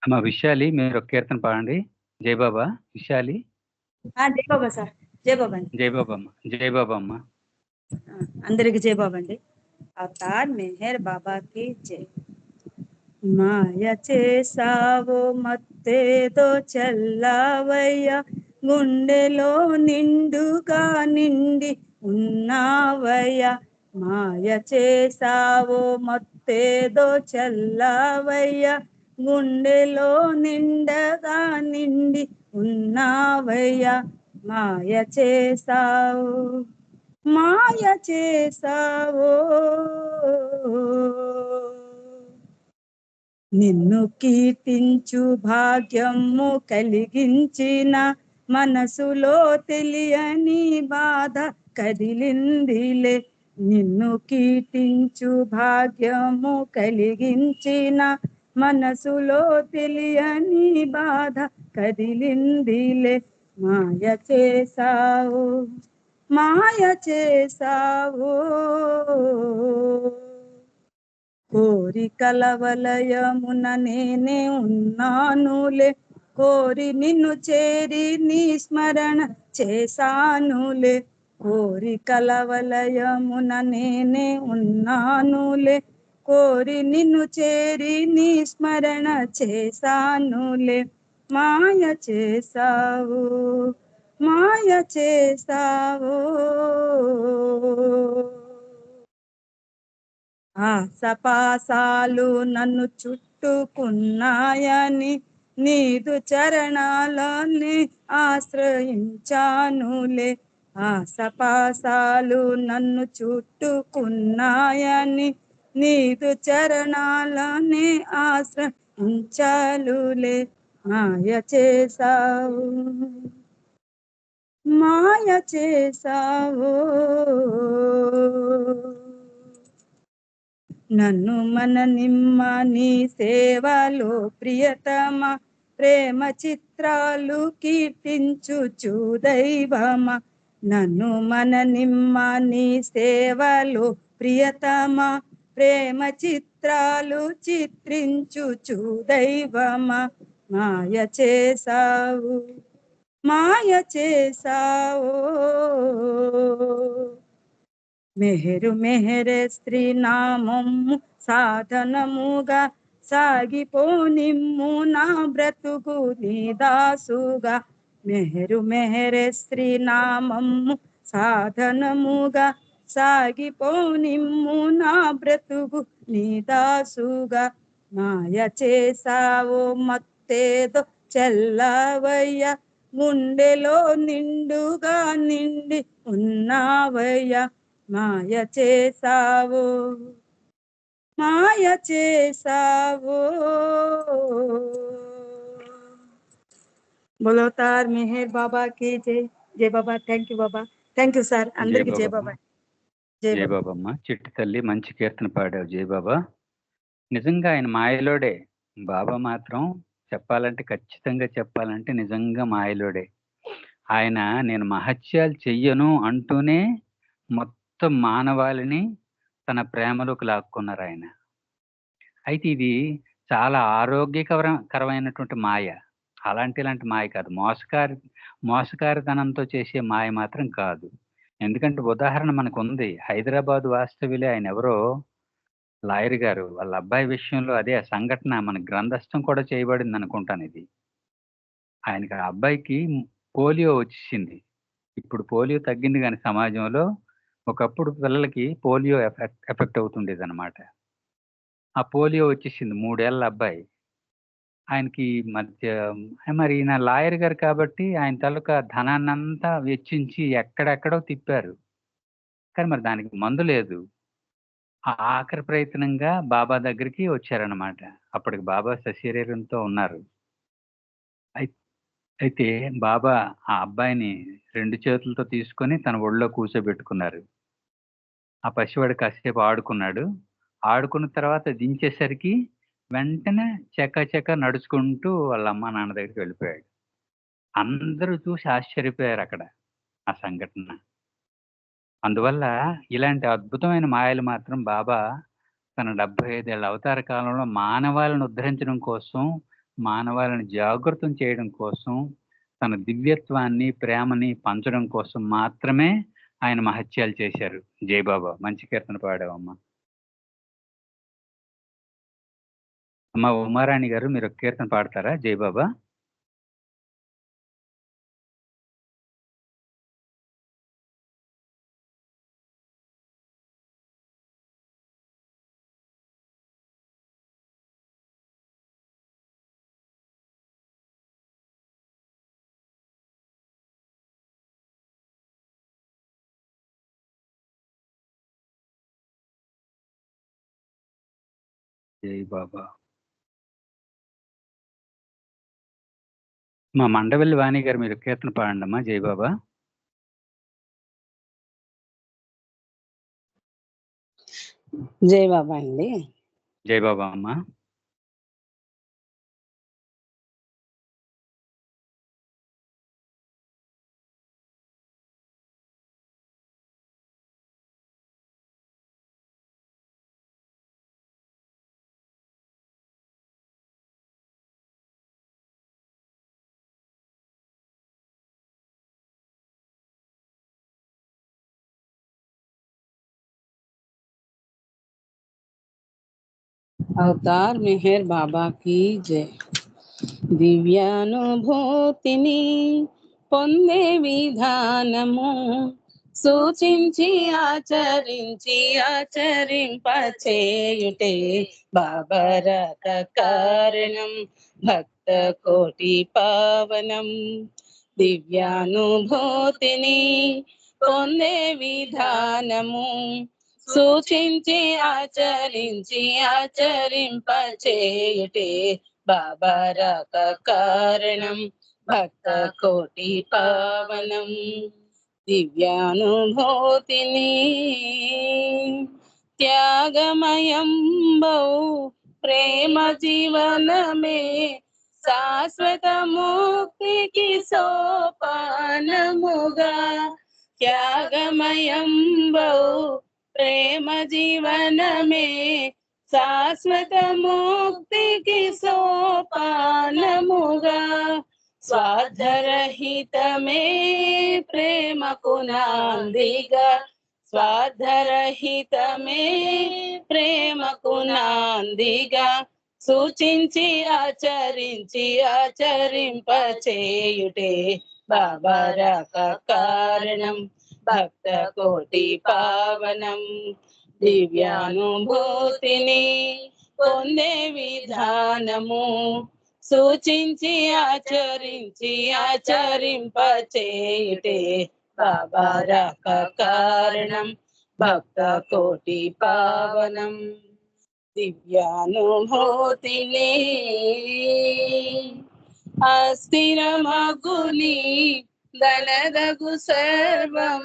అమ్మ విశాలి, మీరు ఒక కీర్తన పాడండి. జై బాబా. విశాలి. జై బాబా సార్. జై బాబా అండి. జై బాబా అమ్మ. జై బాబా అమ్మ. అందరికి జై బాబా అండి. అవతార్ మెహర్ బాబాకి జై. మాయ చేసావో మత్తేదో చల్లావయ్యా, గుండెలో నిండుగా నిండి ఉన్నావయ్యా. మాయ చేసావో మత్తేదో చల్లావయ్యా, గుండెలో నిండగా నిండి ఉన్నావయ్యా. మాయ చేసావు, మాయ చేసావో, నిన్ను కీర్తించు భాగ్యము కలిగించిన మనసులో తెలియని బాధ కదిలిందిలే. నిన్ను కీర్తించు భాగ్యము కలిగించిన మనసులో తెలియని బాధ కదిలిందిలే. మాయ చేసావు మాయ చేసావు కోరికల వలయమున నేనే ఉన్నానులే కోరి నిన్ను చేరి నీ స్మరణ చేసానులే కోరికల వలయమున నేనే ఉన్నానులే కోరి నిన్ను చేరి నీ స్మరణ చేసానులే మాయ చేసావు మాయ చేసావు ఆసపాసాలు నన్ను చుట్టుకున్నాయని నీదు చరణాలని ఆశ్రయించానులే ఆసపాసాలు నన్ను చుట్టుకున్నాయని నీదు చరణాలని ఆశ్రయించాలులే మాయ చేసావు మాయ చేసావు నన్ను మన నిమ్మ నీ సేవలో ప్రియతమ ప్రేమ చిత్రాలు కీర్తించుచు దైవమ నన్ను మన నిమ్మ నీ సేవలో ప్రియతమ ప్రేమ చిత్రాలు చిత్రించుచు దైవమ మాయ చేసావు మాయ చేసావు మెహరు మెహరే స్త్రీ నామము సాధనముగా సాగిపోనిమ్ము నా బ్రతుకు నీ దాసుగా మెహరు మెహరే స్త్రీ నామము సాధనముగా సాగిపోనిమ్ము నా బ్రతుకు నీ దాసుగా మాయ చేసావో మత్తేదో చల్లవయ్య గుండెలో నిండుగా నిండి ఉన్నావయ్య మాయ చేసావు మాయ చేసావు बोलो तार मेहर बाबा की जय बाबा థ్యాంక్ యూ సార్ అందరికి జై బాబా జై బాబమ్మ. చిట్టి తల్లి మంచి కీర్తన పాడావు జై బాబా. నిజంగా ఆయన మాయలోడే. బాబా మాత్రం ఖచ్చితంగా చెప్పాలంటే నిజంగా మాయలోడే. ఆయన నేను మహత్యాలు చెయ్యను అంటూనే మొత్తం మానవాళిని తన ప్రేమలోకి లాక్కున్నారు ఆయన. అయితే ఇది చాలా ఆరోగ్యకరమైనటువంటి మాయ. ఇలాంటి మాయ కాదు. మోసకారితనంతో చేసే మాయ మాత్రం కాదు. ఎందుకంటే ఉదాహరణ మనకు ఉంది. హైదరాబాద్ వాస్తవ్యులే ఆయన ఎవరో లాయర్ గారు వాళ్ళ అబ్బాయి విషయంలో అదే సంఘటన మన గ్రంథస్థం కూడా చేయబడింది అనుకుంటాను. ఇది ఆయనకి ఆ అబ్బాయికి పోలియో వచ్చేసింది. ఇప్పుడు పోలియో తగ్గింది కానీ సమాజంలో ఒకప్పుడు పిల్లలకి పోలియో ఎఫెక్ట్ అవుతుండేది అనమాట. ఆ పోలియో వచ్చేసింది 3 ఏళ్ళ అబ్బాయి. ఆయనకి మధ్య మరి ఈయన లాయర్ గారు కాబట్టి ఆయన తాలూకా ధనాన్నంతా వెచ్చించి ఎక్కడెక్కడో తిప్పారు. కానీ మరి దానికి మందు లేదు. ఆ ఆఖరి ప్రయత్నంగా బాబా దగ్గరికి వచ్చారనమాట. అప్పటికి బాబా సశరీరంతో ఉన్నారు. అయితే బాబా ఆ అబ్బాయిని 2 చేతులతో తీసుకొని తన ఒళ్ళో కూర్చోబెట్టుకున్నారు. ఆ పసివాడు కాసేపు ఆడుకున్నాడు. ఆడుకున్న తర్వాత దించేసరికి వెంటనే చక నడుచుకుంటూ వాళ్ళ అమ్మ నాన్న దగ్గరికి వెళ్ళిపోయాడు. అందరూ చూసి ఆశ్చర్యపోయారు అక్కడ ఆ సంఘటన. అందువల్ల ఇలాంటి అద్భుతమైన మాయలు మాత్రం బాబా తన 75 ఏళ్ల అవతార కాలంలో మానవాళిని ఉద్ధరించడం కోసం, మానవాళిని జాగృతం చేయడం కోసం, తన దివ్యత్వాన్ని ప్రేమని పంచడం కోసం మాత్రమే ఆయన మహత్యాలు చేశారు. జై బాబా. మంచి కీర్తన పాడావమ్మా. అమ్మ ఉమారాణి గారు మీరు ఒక కీర్తన పాడతారా జై బాబా? జై బాబా. మా మండవల్లి వాణి గారు మీరు కీర్తన పాడండి అమ్మా జై బాబా. జై బాబా అండి. జై బాబా అమ్మా. अवतार मेहर बाबा की जय। దివ్యానుభూతిని పొందే విధానము సూచించి ఆచరింపచేయుటే బాబరక కారణం భక్త కోటి పావనం. దివ్యానుభూతిని పొందే విధానము సూచించి ఆచరింపచేయుటే బాబరక కారణం భక్త కోటి పావనం. దివ్యానుభూతిని త్యాగమయం బహు ప్రేమ జీవనమే శాశ్వత ముక్తికి సోపానముగా. త్యాగమయం బహు ప్రేమ జీవనమే శాశ్వత ముక్తికి సోపానముగా. స్వార్థరహితమే ప్రేమకు నాందిగా. స్వార్థరహితమే ప్రేమకు నాందిగా సూచించి ఆచరింపచేయుటే బాబరక కారణం భక్త కోటి పావనం. దివ్యానుభూతిని పొందే విధానము సూచించి ఆచరింపచేయుటే బాబరక కారణం భక్త కోటి పావనం. దివ్యానుభూతిని అస్థిరమగుని ధనదగు సర్వం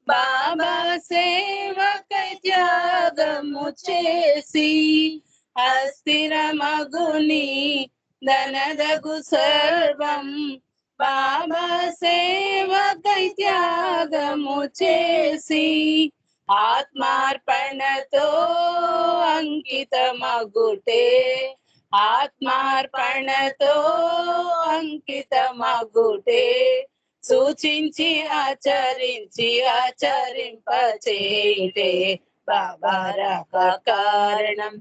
బాబా సేవకై త్యాగము చేసి. అస్థిరమగుని ధనదగు సర్వం బాబా సేవకై త్యాగము చేసి. ఆత్మార్పణతో అంకితమగుటే. ఆత్మార్పణతో అంకితమగుటే సూచించి ఆచరింపచేయుటే బాబరక కారణం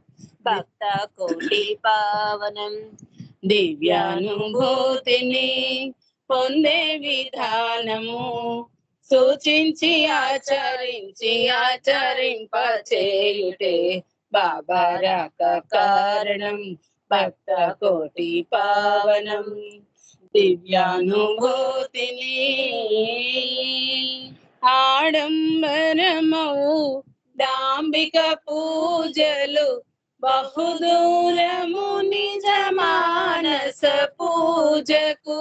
భక్త కోటి పావనం. దివ్యానుభూతిని పొందే విధానము సూచించి ఆచరింపచేయుటే బాబరక కారణం భక్త కోటి పావనం. దివ్యానుభూతిని ఆడంబరమౌ డాంబిక పూజలు బహుదూరము నిజ మానస పూజకు.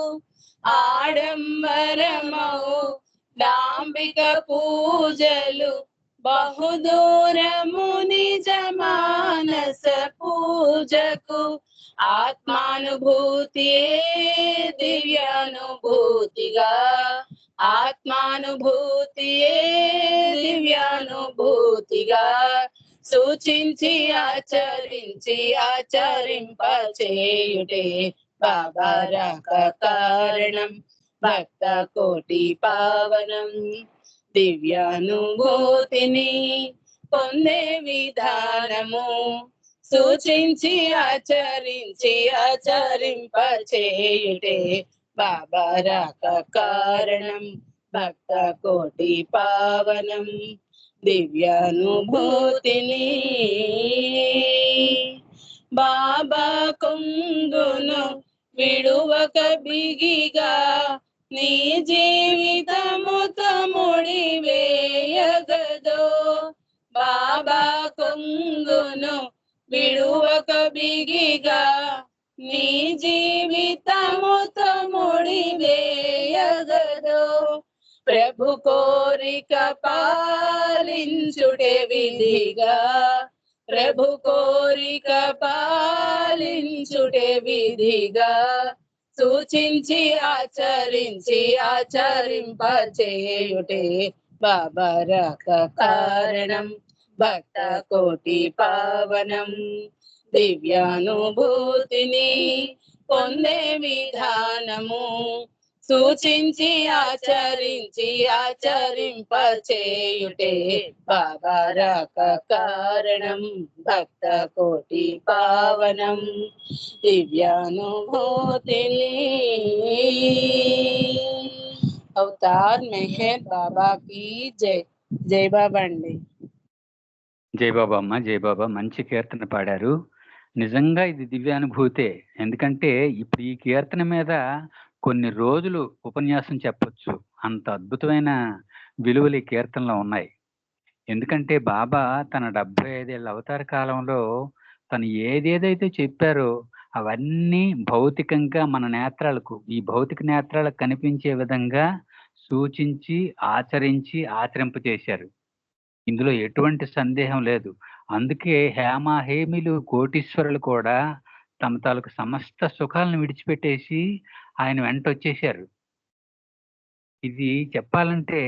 ఆడంబరమౌ డాంబిక పూజలు బహుదూరము నిజ మానస పూజకు. ఆత్మానుభూతియే దివ్యానుభూతిగా. ఆత్మానుభూతియే దివ్యానుభూతిగా సూచించి ఆచరింపచేయుటే బాబరక కారణం భక్త కోటి పావనం. దివ్యానుభూతిని పొందే విధానము సూచించి ఆచరింపచేయుటే బాబరక కారణం భక్త కోటి పావనం. దివ్యానుభూతిని బాబా కొంగును విడువక బిగిగా నీ జీవితముతో ముడివేయగదో. బాబా కొంగును విడువక బిగిగా నీ జీవితముతో ముడివేయగదో. ప్రభు కోరిక పాలించుటే విధిగా. ప్రభు కోరిక పాలించుటే విధిగా సూచించి ఆచరింపచేయుటే బాబరక కారణం భక్త కోటి పావనం. దివ్యానుభూతిని పొందే విధానము సూచించి ఆచరించి ఆచరింపచేయుటే బాబా రాక కారణం భక్త కోటి పావనం దివ్యానుభూతిని అవతార్ మెహర్ బాబా की జై. జై బాబా అండి. జై బాబా అమ్మ, జై బాబా. మంచి కీర్తన పాడారు. నిజంగా ఇది దివ్యానుభూతే. ఎందుకంటే ఇప్పుడు ఈ కీర్తన మీద కొన్ని రోజులు ఉపన్యాసం చెప్పొచ్చు. అంత అద్భుతమైన విలువలు ఈ కీర్తనలో ఉన్నాయి. ఎందుకంటే బాబా తన 75 ఏళ్ళ అవతార కాలంలో తను ఏదేదైతే చెప్పారో అవన్నీ భౌతికంగా మన నేత్రాలకు, ఈ భౌతిక నేత్రాలకు కనిపించే విధంగా సూచించి ఆచరించి ఆచరింపచేశారు. ఇందులో ఎటువంటి సందేహం లేదు. అందుకే హేమీలు కోటీశ్వరులు కూడా తమ తాలూకు సమస్త సుఖాలను విడిచిపెట్టేసి ఆయన వెంట వచ్చేసారు. ఇది చెప్పాలంటే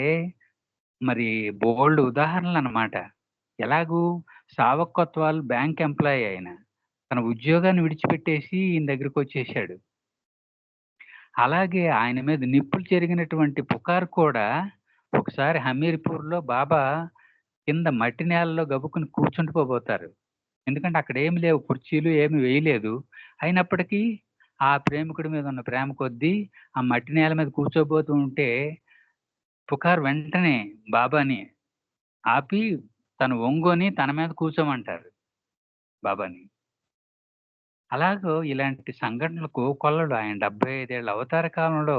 మరి బోల్డ్ ఉదాహరణలు అన్నమాట. ఎలాగూ సావకత్వాలు బ్యాంక్ ఎంప్లాయీ ఆయన తన ఉద్యోగాన్ని విడిచిపెట్టేసి ఈయన దగ్గరికి వచ్చేసాడు. అలాగే ఆయన మీద నిప్పులు చెరిగినటువంటి పుకార్ కూడా ఒకసారి హమీర్పూర్లో బాబా కింద మట్టి నేలలో గబుకుని కూర్చుండిపోబోతారు. ఎందుకంటే అక్కడ ఏమి లేవు, కుర్చీలు ఏమి వేయలేదు. అయినప్పటికీ ఆ ప్రేమికుడి మీద ఉన్న ప్రేమ కొద్దీ ఆ మట్టి నేల మీద కూర్చోబోతూ ఉంటే పుకార్ వెంటనే బాబాని ఆపి తను ఒంగోని తన మీద కూర్చోమంటారు బాబాని. అలాగో ఇలాంటి సంఘటనలకు కొల్లడు. ఆయన 75 ఏళ్ళ అవతార కాలంలో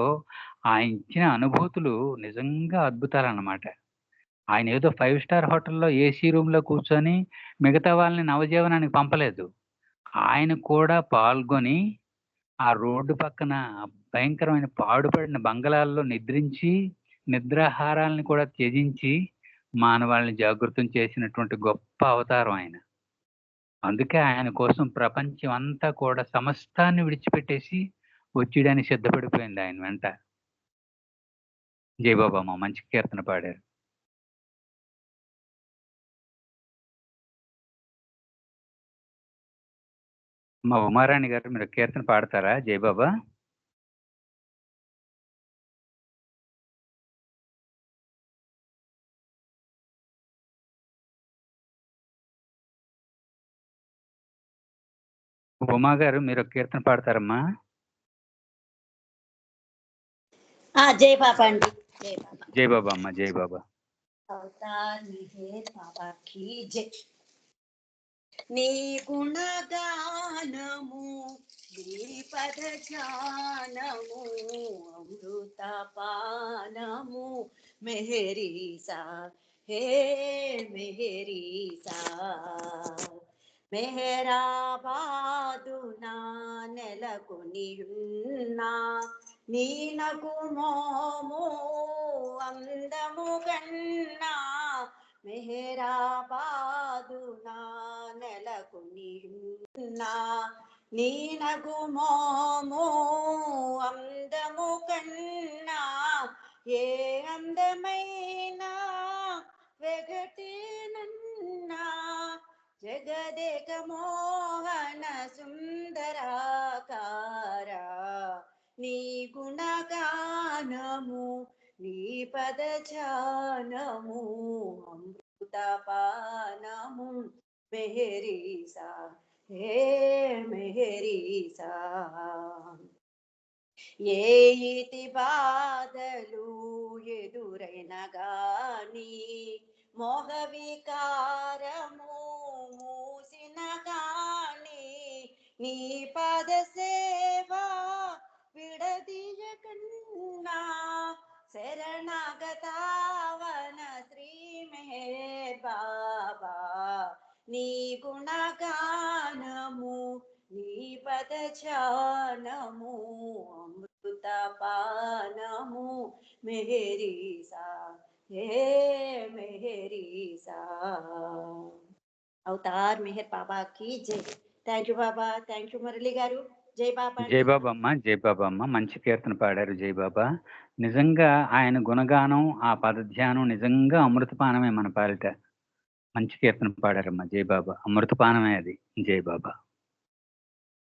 ఆయన ఇచ్చిన అనుభూతులు నిజంగా అద్భుతాలన్నమాట. ఆయన ఏదో 5 స్టార్ హోటల్లో ఏసీ రూమ్లో కూర్చొని మిగతా వాళ్ళని నవజీవనానికి పంపలేదు. ఆయన కూడా పాల్గొని ఆ రోడ్డు పక్కన భయంకరమైన పాడుపడిన బంగళాల్లో నిద్రించి నిద్రాహారాలను కూడా త్యజించి మానవాళ్ళని జాగృతం చేసినటువంటి గొప్ప అవతారం ఆయన. అందుకే ఆయన కోసం ప్రపంచం అంతా కూడా సమస్తాన్ని విడిచిపెట్టేసి వచ్చేయడానికి సిద్ధపడిపోయింది ఆయన వెంట. జై బాబామ్మ, మంచి కీర్తన పాడారు. మా ఉమారాణి గారు మీరు కీర్తన పాడతారా? జై బాబా. ఉమా గారు మీరు కీర్తన పాడతారమ్మా? జై బాబా అండి. జై బాబా. జై బాబా అమ్మ, జై బాబా. అవతార్ మెహర్ బాబా కీ జై. నీ గుణగానము నీ పద ధ్యానము అమృత పానము మెహరీసా హే మెహరీసా. మెహరాబాదు నా నెలకొనియున్నా నీనకు మోము అందము కన్నా. మెహరాబాదు నా నెలకొనియున్నా నీనకు మోము అందము కన్నా. ఏ అందమైన వెగటేనన్నా జగదేక మోహన సుందరాకారా. నీ గుణగానము నీ పద ధ్యానము అమృత పానము మెహరీసా హే మెహరీసా. ఏ ఇతి బాధలు ఎదురైన గాని మోహ వికారము మూసిన గాని నీ పద సేవా విడదీయకన్నా. శరణాగతావన శ్రీ మెహర్ బాబా నీ గుణగానము నీ పద ధ్యానము అమృత పానము మెహరీసా హే మెహరీసా. అవతార్ మెహర్ బాబా కి జై. Thank you Baba. Thank you Murali గారు. జై బాబా. జై బాబా అమ్మ, జై బాబా అమ్మ. మంచి కీర్తన పాడారు జై బాబా. నిజంగా ఆయన గుణగానం ఆ పదధ్యానం నిజంగా అమృతపానమే మన పాలిట. మంచి కీర్తన పాడారమ్మా జై బాబా. అమృతపానమే అది. జై బాబా.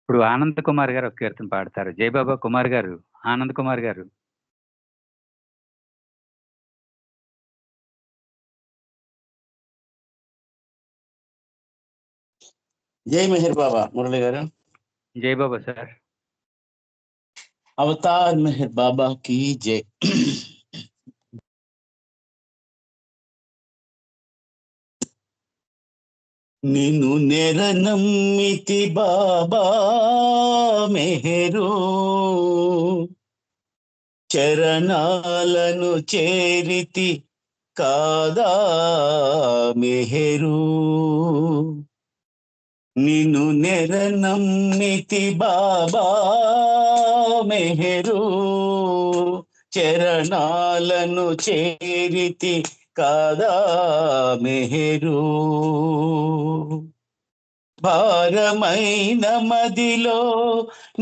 ఇప్పుడు ఆనంద్ కుమార్ గారు ఒక కీర్తన పాడతారు. జై బాబా కుమార్ గారు, ఆనంద్ కుమార్ గారు. జై మెహర్ బాబా. మురళి గారు. జై బాబా సార్. అవతార్ మెహర్ బాబా కీ జై. నిన్ను నెరనమ్మితి బాబా మెహరు, చరణాలను చేరితి కాదా మెహరు. నిన్ను నెరనమ్మితి బాబా మెహరు, చరణాలను చేరితి కాదా మెహరు. భారమైన మదిలో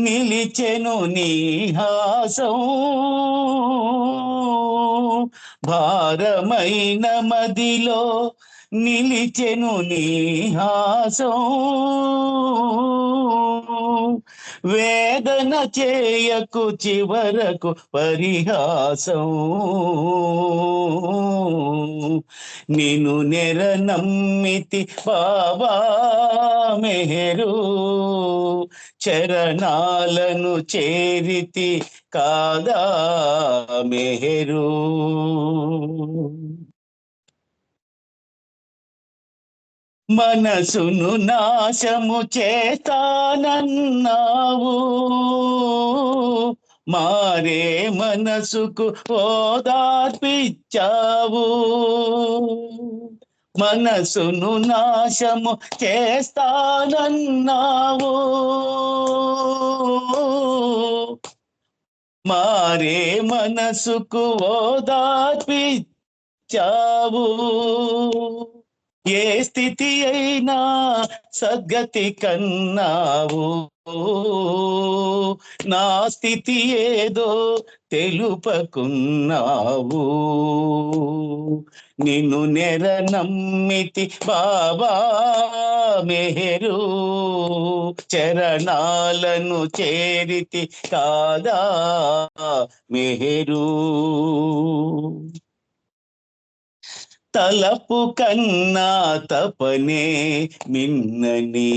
నిలిచెను నీ హాసం, భారమైన మదిలో నిలిచెను నీ హాసం. వేదన చేయకు చివరకు పరిహాసం, నిన్ను నెరనమ్మితి బాబా మెహరు, చరణాలను చేరితి కాదా మెహరు. మనసును నాశము చేస్తానన్నావు, మారే మనసుకు ఓదార్పిచ్చావు. మనసును నాశము చేస్తానన్నావు, మారే మనసుకు ఓదార్పిచ్చావు. ఏ స్థితి అయినా సద్గతి కన్నావు, నా స్థితి ఏదో తెలుపకున్నావు. నిన్ను నెరనమ్మితి బాబా మెహరు, చరణాలను చేరితి కాదా మెహరు. తలపు కన్నా తపనే మిన్నని,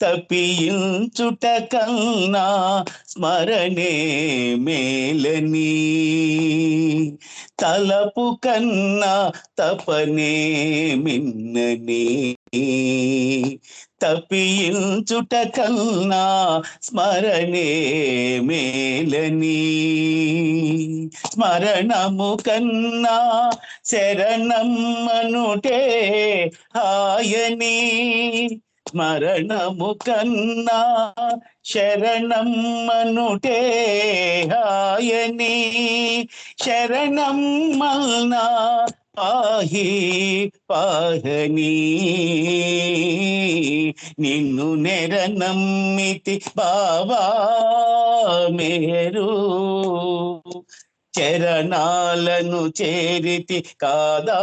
తప్పించుట కన్నా స్మరణే మేలని. తలపు కన్నా తపనే మిన్నని, తప్పించుట కన్నా స్మరణే మేలని. స్మరణము కన్నా శరణమ్మనుటే హాయని, స్మరణము కన్నా శరణమ్మనుటే హాయని. శరణమ్మల్నా పాహి పాహని, నిన్ను నెరనమ్మితి బాబా మెహరు, చరణాలను చేరితి కాదా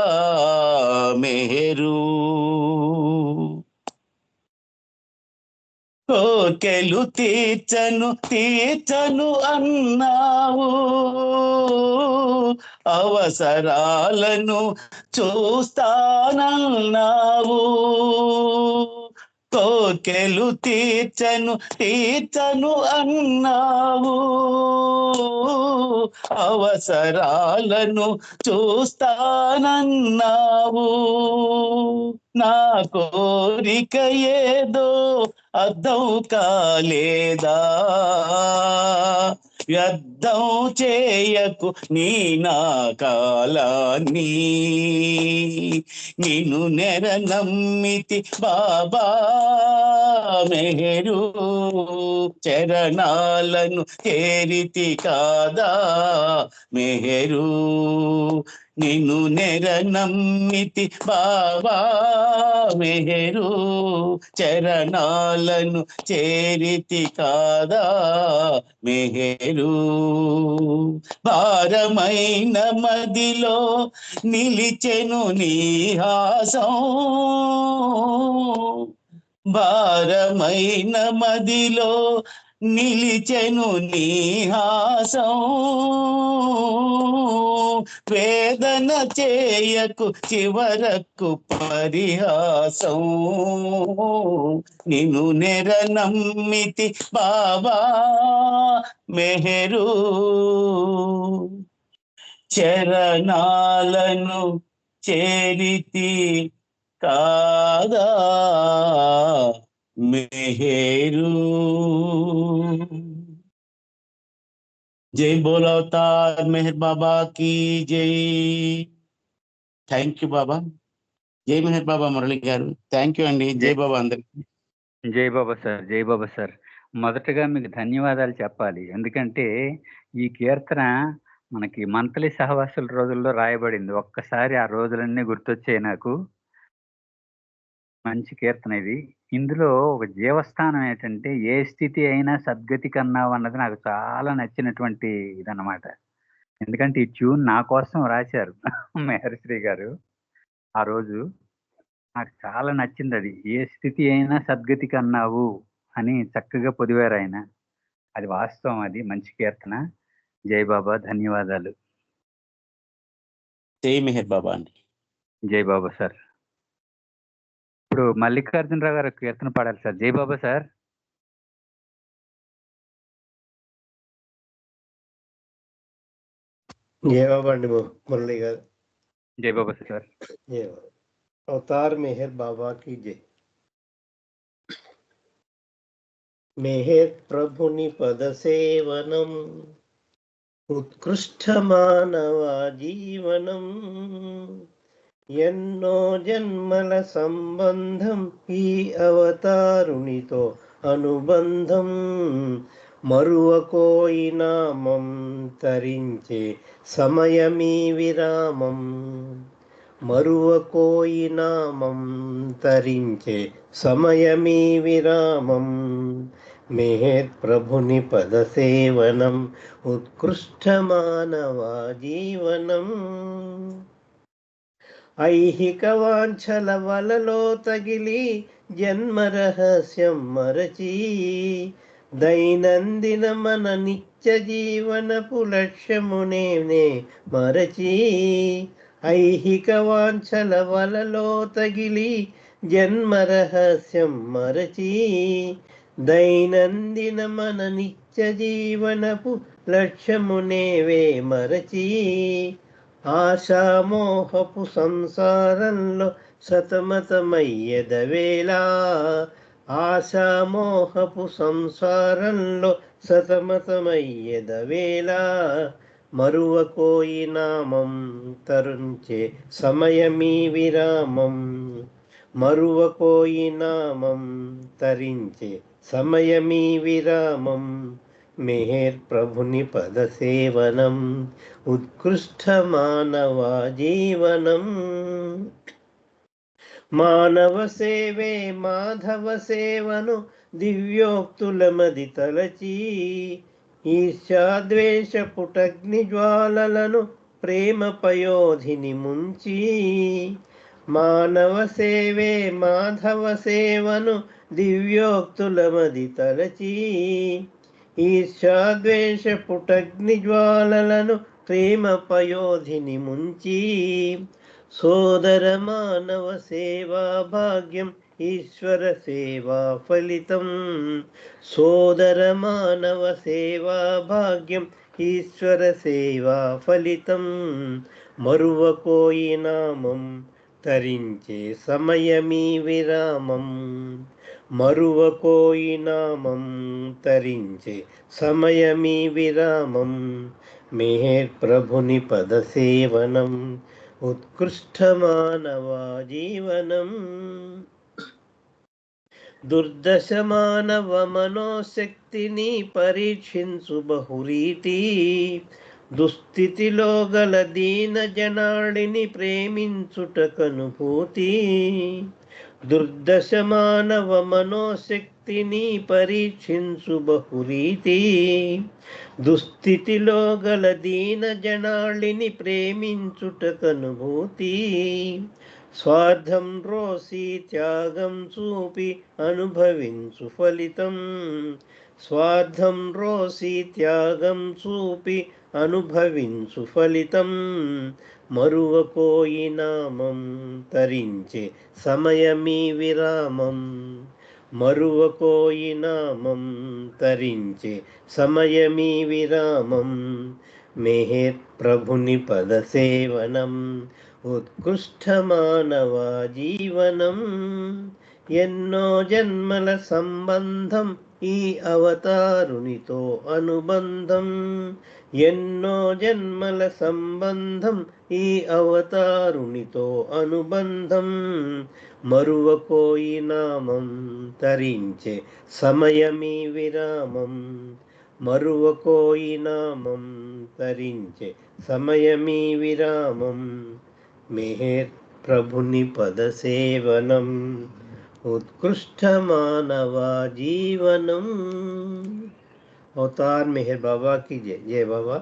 మెహరు. కోకెలు తీర్చను అన్నావు, అవసరాలను చూస్తానన్నావు. కోకెలు తీర్చను అన్నావు, అవసరాలను చూస్తానన్నావు. నా కోరిక ఏదో అర్థం కాలేదా, వ్యర్థం చేయకు నీ నా కాలాన్ని. నిన్ను నెరనమ్మితి బాబా మెహరు, చరణాలను చేరితి కాదా మెహరు. నిన్ను నెరనమ్మితి బాబా మెహరు, చరణాలను చేరితి కాదా మెహరు. భారమైన మదిలో నిలిచెను నీ హాసం, భారమైన మదిలో నిలిచెను నీహాసం వేదన చేయకు చివరకు పరిహాసం నిన్ను నెర నమ్మితి బాబా మెహరు చరణాలను చేరితి కాదా మెహరు. జై బోలో అవతార్ మెహర్ బాబా की జై. థ్యాంక్ యూ బాబా. జై మెహర్ బాబా మురళి గారు. థ్యాంక్ యూ అండి. జై బాబా అందరికి. జై బాబా సార్, జై బాబా సార్. మొదటగా మీకు ధన్యవాదాలు చెప్పాలి. ఎందుకంటే ఈ కీర్తన మనకి మంత్లీ సహవాసుల రోజుల్లో రాయబడింది. ఒక్కసారి ఆ రోజులన్నీ గుర్తొచ్చాయి నాకు. మంచి కీర్తన ఇది. ఇందులో ఒక జీవస్థానం ఏంటంటే ఏ స్థితి అయినా సద్గతి కన్నావు అన్నది నాకు చాలా నచ్చినటువంటి ఇదన్నమాట. ఎందుకంటే ఈ ట్యూన్ నా కోసం రాశారు మెహర్శ్రీ గారు. ఆ రోజు నాకు చాలా నచ్చింది అది. ఏ స్థితి అయినా సద్గతి కన్నావు అని చక్కగా పొదివారు ఆయన. అది వాస్తవం, అది మంచి కీర్తన. జై బాబా, ధన్యవాదాలు. జై మెహర్ బాబా అండి. జై బాబా సార్. ఇప్పుడు మల్లికార్జునరావు గారు కీర్తన పాడాలి సార్. జై బాబా సార్. జై బాబా అండి మురళి గారు. జై బాబా సార్. జై బాబా. అవతార్ మెహర్ బాబా की జై. మెహర్ ప్రభుని పద సేవనం ఉత్కృష్ట మానవ జీవనం ఎన్నో జన్మల సంబంధం ఈ అవతారునితో అనుబంధం మరువకోయి నామం తరించే సమయమీ విరామం మరువకోయి నామం తరించే సమయమీ విరామం మెహర్ ప్రభుని పద సేవనం ఉత్కృష్ట మానవ జీవనం ఐహిక వాంఛల వలలో తగిలి జన్మ రహస్యం మరచి దైనందిన మన నిత్య జీవనపు లక్ష్యమునే మరచి ఐహిక వాంఛల వలలో తగిలి జన్మ రహస్యం మరచి దైనందిన మన నిత్య జీవనపు లక్ష్యమునేవే మరచి ఆశామోహపు సంసారంలో సతమతమయ్యదవేళ ఆశామోహపు సంసారంలో సతమతమయ్యదవేళ మరువకోయి నామం తరుంచే సమయమీ విరామం మరువకోయి నామం తరించే సమయమీ విరామం మెహర్ ప్రభుని పద సేవనం ఉత్కృష్ట మానవ జీవనం మానవ సేవే మాధవ సేవను దివ్యోక్తులమది తలచి ఈర్ష్యాద్వేష పుటగ్ని జ్వాలలను ప్రేమ పయోధిని ముంచి మానవ సేవే మాధవ సేవను దివ్యోక్తులమది తలచి ఈర్ష్యాద్వేష పుటగ్ని జ్వాలలను ప్రేమ పయోధిని ముంచి సోదర మానవ సేవా భాగ్యం ఈశ్వర సేవా ఫలితం సోదర మానవ సేవా భాగ్యం ఈశ్వర సేవా ఫలితం మరువకోయి నామం తరించే సమయమీ విరామం మరువకోయి నామం తరించే సమయమీ విరామం మెహర్ ప్రభుని పద సేవనం ఉత్కృష్ట మానవ జీవనం దుర్దశ మానవ మనోశక్తిని పరీక్షించు బహురీతి దుస్థితిలో గల దీన జనాళిని ప్రేమించుటకనుభూతి దుర్దశ మానవ మనోశక్తిని పరీక్షించు బహురీతి దుస్థితిలో గల దీన జనాళిని ప్రేమించుటకనుభూతి స్వార్థం రోసి త్యాగం చూపి అనుభవించు ఫలితం స్వార్థం రోసి త్యాగం చూపి అనుభవించు ఫలితం మరువకోయి నామం తరించే సమయమీ విరామం మరువకోయి నామం తరించే సమయమీ విరామం మెహర్ ప్రభుని పద సేవనం ఉత్కృష్ట మానవ జీవనం ఎన్నో జన్మల సంబంధం ఈ అవతారునితో అనుబంధం ఎన్నో జన్మల సంబంధం ఈ అవతారునితో అనుబంధం మరువకోయి నామం తరించే సమయమీ విరామం మరువకోయి నామం తరించే సమయమీ విరామం మెహర్ ప్రభుని పద సేవనం ఉత్కృష్ట మానవ జీవనం. అవతార్ మెహర్ బాబాకి జై. జై బాబా.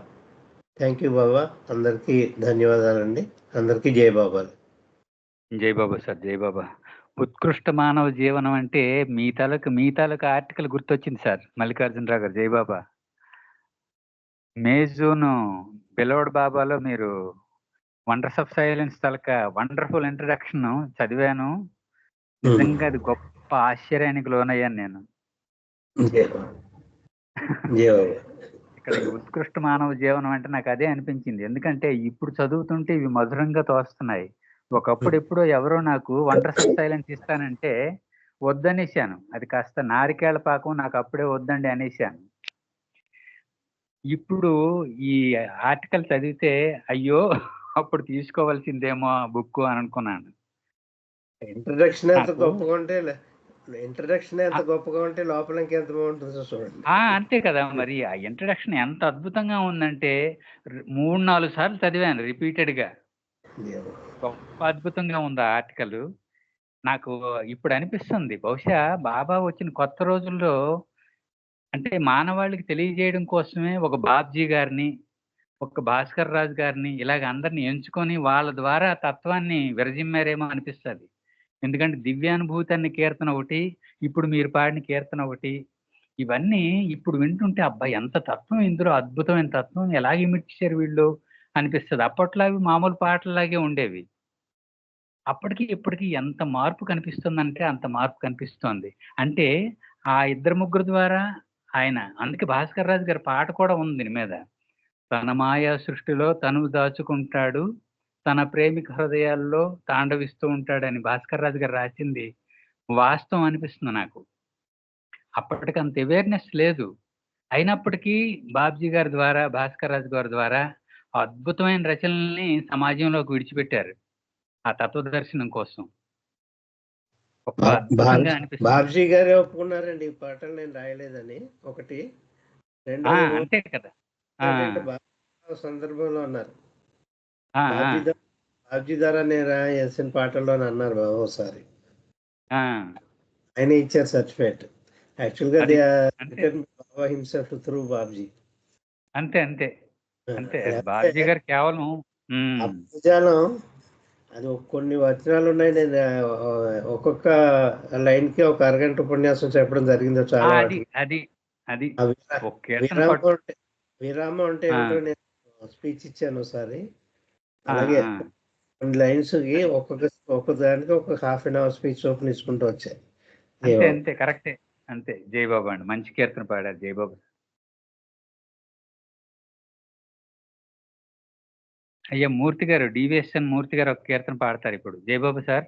థ్యాంక్ యూ బాబా. అందరికీ ధన్యవాదాలండి. అందరికీ జై బాబా. జై బాబా సార్. జై బాబా. ఉత్కృష్ట మానవ జీవనం అంటే మీ తాలూకు ఆర్టికల్ గుర్తొచ్చింది సార్. మల్లికార్జునరావు గారు. జై బాబా. మే జూన్ బిలవడ్ బాబాలో మీరు wonders of silence taluka wonderful introduction చదివాను. నిజంగా అది గొప్ప ఆశ్చర్యానికి లోనయ్యాను నేను. ఇక్కడ ఈ ఉత్కృష్ట మానవ జీవనం అంటే నాకు అదే అనిపించింది. ఎందుకంటే ఇప్పుడు చదువుతుంటే ఇవి మధురంగా తోస్తున్నాయి. ఒకప్పుడు ఎప్పుడో ఎవరో నాకు వండర్స్ ఆఫ్ సైలెన్స్ ఇస్తానంటే వద్దనేసాను. అది కాస్త నారికేళ్ల పాకం, నాకు అప్పుడే వద్దండి అనేసాను. ఇప్పుడు ఈ ఆర్టికల్ చదివితే అయ్యో అప్పుడు తీసుకోవాల్సిందేమో బుక్ అని అనుకున్నాను. ఇంట్రడక్షన్ ఎంత గొప్పగా ఉంటే లోపల ఇంకెంత బాగుంటుందో చూడండి. అంతే కదా మరి. ఆ ఇంట్రడక్షన్ ఎంత అద్భుతంగా ఉందంటే 3-4 సార్లు చదివాను రిపీటెడ్ గా. గొప్ప అద్భుతంగా ఉంది ఆ ఆర్టికల్. నాకు ఇప్పుడు అనిపిస్తుంది బహుశా బాబా వచ్చిన కొత్త రోజుల్లో అంటే మానవాళికి తెలియజేయడం కోసమే ఒక బాబ్జీ గారిని, ఒక భాస్కర్ రాజు గారిని ఇలాగ అందరిని ఎంచుకొని వాళ్ళ ద్వారా తత్వాన్ని విరజిమ్మారేమో అనిపిస్తుంది. ఎందుకంటే దివ్యానుభూతి అనే కీర్తన ఒకటి, ఇప్పుడు మీరు పాడిన కీర్తన ఒకటి, ఇవన్నీ ఇప్పుడు వింటుంటే అబ్బాయి ఎంత తత్వం, ఇందులో అద్భుతమైన తత్వం ఎలాగ ఇమిడ్చారు వీళ్ళు అనిపిస్తుంది. అప్పట్లో అవి మామూలు పాటలాగే ఉండేవి. అప్పటికి ఇప్పటికి ఎంత మార్పు కనిపిస్తుందంటే అంత మార్పు కనిపిస్తోంది. అంటే ఆ 2-3 ద్వారా ఆయన, అందుకే భాస్కర్ రాజు గారి పాట కూడా ఉంది దీని మీద. తన మాయా సృష్టిలో తను దాచుకుంటాడు, తన ప్రేమిక హృదయాల్లో తాండవిస్తూ ఉంటాడని భాస్కర్ రాజు గారు రాసింది వాస్తవం అనిపిస్తుంది నాకు. అప్పటికి అంత అవేర్నెస్ లేదు. అయినప్పటికీ బాబ్జీ గారి ద్వారా, భాస్కర్ రాజు గారి ద్వారా అద్భుతమైన రచనల్ని సమాజంలోకి విడిచిపెట్టారు ఆ తత్వదర్శనం కోసం. బాబ్జీ గారే ఒప్పుకున్నారండి ఈ పాటలు నేను రాయలేదని. ఒకటి. అంతే కదా. సందర్భంలో అన్నారు బాబ్జీ ద్వారా నేను రాసిన పాటల్లో అన్నారు బాబు ఒకసారి. ఆయన ఇచ్చారు సర్టిఫికేట్. యాక్చువల్ గా బాబా హిమ్సెల్ఫ్ త్రూ బాబ్జీ. అంతే అంతే అంతే. బాబ్జీ గారు కేవలం పదజాలం అది కొన్ని వచనాలు ఉన్నాయి. నేను ఒక్కొక్క లైన్ కి ఒక అరగంట ఉపన్యాసం చెప్పడం జరిగింది. చాలా విరామం అంటే ఏమిటో నేను స్పీచ్ ఇచ్చాను ఒకసారి. అలాగే కొన్ని లైన్స్ కి ఒక్కొక్క దానికి ఒక ½ an hour స్పీచ్ ఓపెన్ ఇచ్చుకుంటూ వచ్చాయి. అంతే కరెక్టే. అంతే. జయబాబు అండి, మంచి కీర్తన పాడారు జయబాబు. అయ్యా మూర్తి గారు, డివిఎస్ఎన్ మూర్తి గారు ఒక కీర్తన పాడతారు ఇప్పుడు. జయబాబు సార్.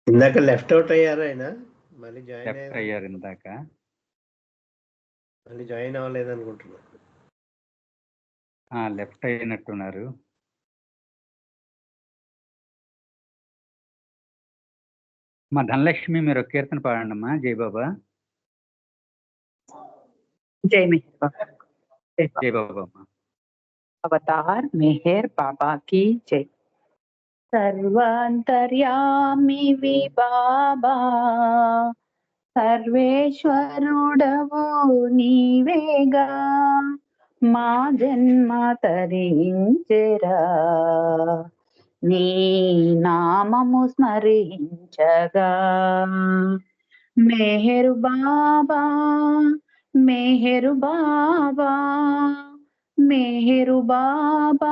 ఇందాక లెఫ్ట్ అవుట్ అయ్యారు ఆయన, మళ్ళీ జాయిన్ అయ్యారు. ఇందాక మళ్ళీ జాయిన్ అవ్వలేదు అనుకుంటున్నా. లెఫ్ట్ అయినట్టున్నారు. మా ధనలక్ష్మి మీరు ఒక కీర్తన పాడండి అమ్మా. జై బాబా. జై మెహర్ బాబా. జై బాబా అమ్మా. అవతార్ మెహర్ బాబాకి జై. సర్వాంతర్యామి వి బాబా, సర్వేశ్వరుడవు నీవేగా, మా జన్మ తరించెరా, నీ నామము స్మరించగా. మెహరు బాబా మెహరు బాబా మెహరు బాబా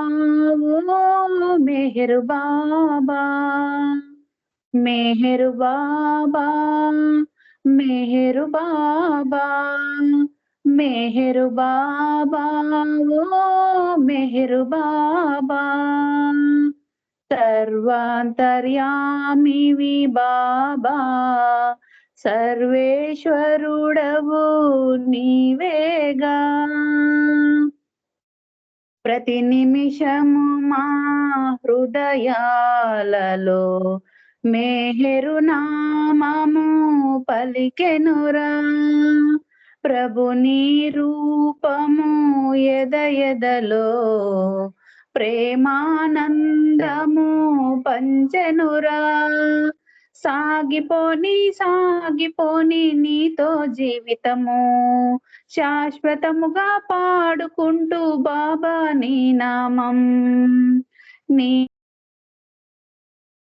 ఓ మెహరు బాబా మెహరు బాబా మెహరు బాబా మెహరు బాబా ఓ మెహరు బాబా సర్వాంతర్యామివి బాబా సర్వేశ్వరుడవు నీవేగా. ప్రతి నిమిషము మా హృదయాలలో మెహరు నామము పలికెనురా. ప్రభు నీ రూపము ఎదలో ప్రేమానందము పంచెనురా. సాగిపోని నీతో జీవితము శాశ్వతముగా పాడుకుంటూ బాబా నీ నామం నీ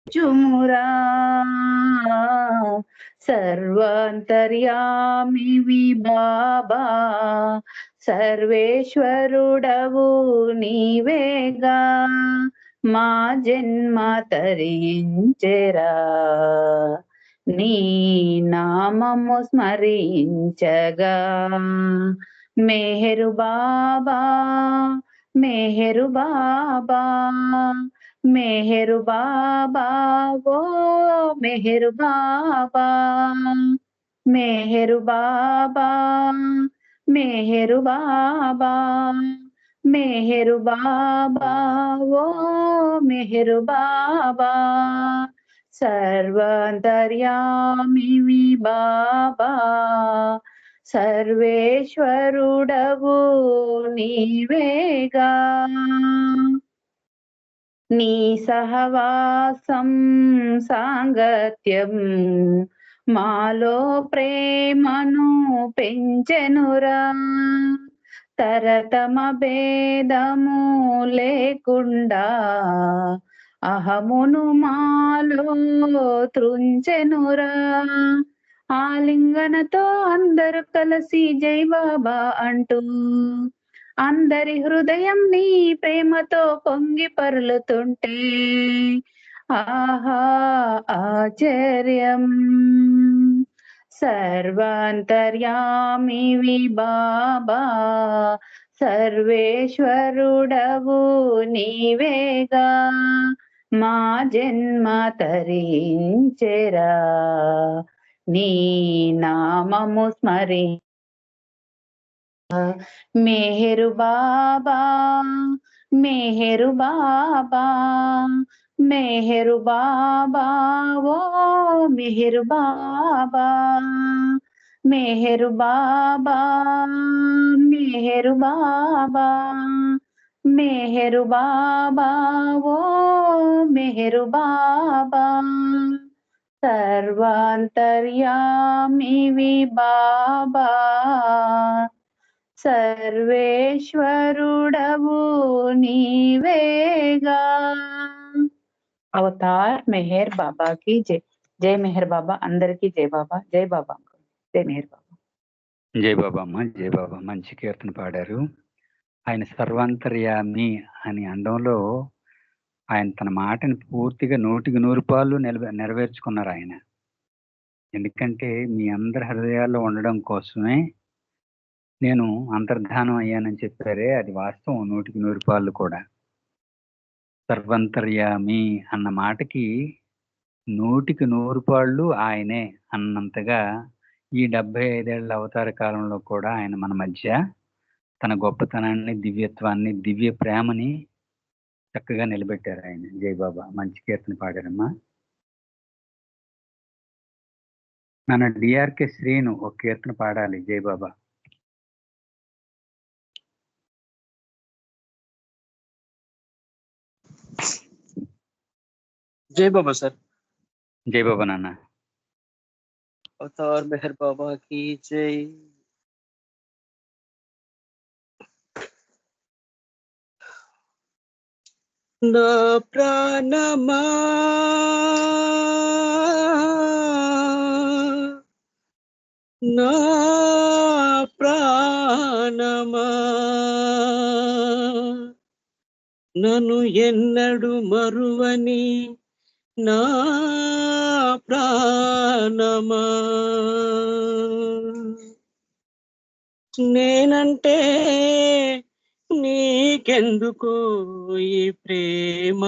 చుమురా. సర్వాంతర్యామివి బాబా సర్వేశ్వరుడవు నీవేగా. మా జన్మ తరించెరా నీ నామము స్మరించగా. మెహరు బాబా మెహరు బాబా మెహరు బాబా ఓ మెహరు బాబా మెహరు బాబా మెహరు బాబా మెహరు బాబా ఓ మెహరు బాబా సర్వాంతర్యామివి బాబా సర్వేశ్వరుడవు నీవేగా. నీ సహవాసం సాంగత్యం మాలో ప్రేమను పెంచెనురా. తరతమ భేదము లేకుండా అహమును మాలో త్రుంచెనురా. ఆలింగనతో అందరూ కలిసి జై బాబా అంటూ అందరి హృదయం నీ ప్రేమతో పొంగి పరులుతుంటే ఆహా ఆశ్చర్యం. సర్వాంతర్యామివి బాబా సర్వేశ్వరుడవు నీవేగా. మా జన్మ తరించెరా నీ నామము స్మరి. మెహరు బాబా మెహరు బాబా మెహరు బాబా ఓ మెహరు బాబా మెహరు బాబా మెహరు బాబా మెహరు బాబా ఓ మెహరు బాబా సర్వాంతర్యామివి బాబా సర్వేశ్వరుడవు నీవేగా. అవతార్ మెహర్ బాబా కి జై. జై మెహర్ బాబా. అందరికీ జై బాబా. జై బాబా. జై మెహర్ బాబా. జై బాబా అమ్మ, జై బాబా. మంచి కీర్తన పాడారు. ఆయన సర్వాంతర్యామి అని అండంలో ఆయన తన మాటని పూర్తిగా 100% నెరవేర్చుకున్నారు ఆయన. ఎందుకంటే మీ అందరి హృదయాల్లో ఉండడం కోసమే నేను అంతర్ధానం అయ్యానని చెప్పారే, అది వాస్తవం 100% కూడా. సర్వంతర్యామి అన్న మాటకి 100% ఆయనే అన్నంతగా ఈ 75 ఏళ్ల అవతార కాలంలో కూడా ఆయన మన మధ్య తన గొప్పతనాన్ని, దివ్యత్వాన్ని, దివ్య ప్రేమని చక్కగా నిలబెట్టారు ఆయన. జై బాబా. మంచి కీర్తన పాడారమ్మా. మన డిఆర్కే శ్రీను ఒక కీర్తన పాడాలి. జై బాబా. जय बाबा सर। जय बाबा नाना। अवतार मेहर बाबा की जय। నా ప్రాణమా నా ప్రాణమా నన్ను ఎన్నడు మరువని నా ప్రాణమా నేనంటే నీకెందుకో ఈ ప్రేమ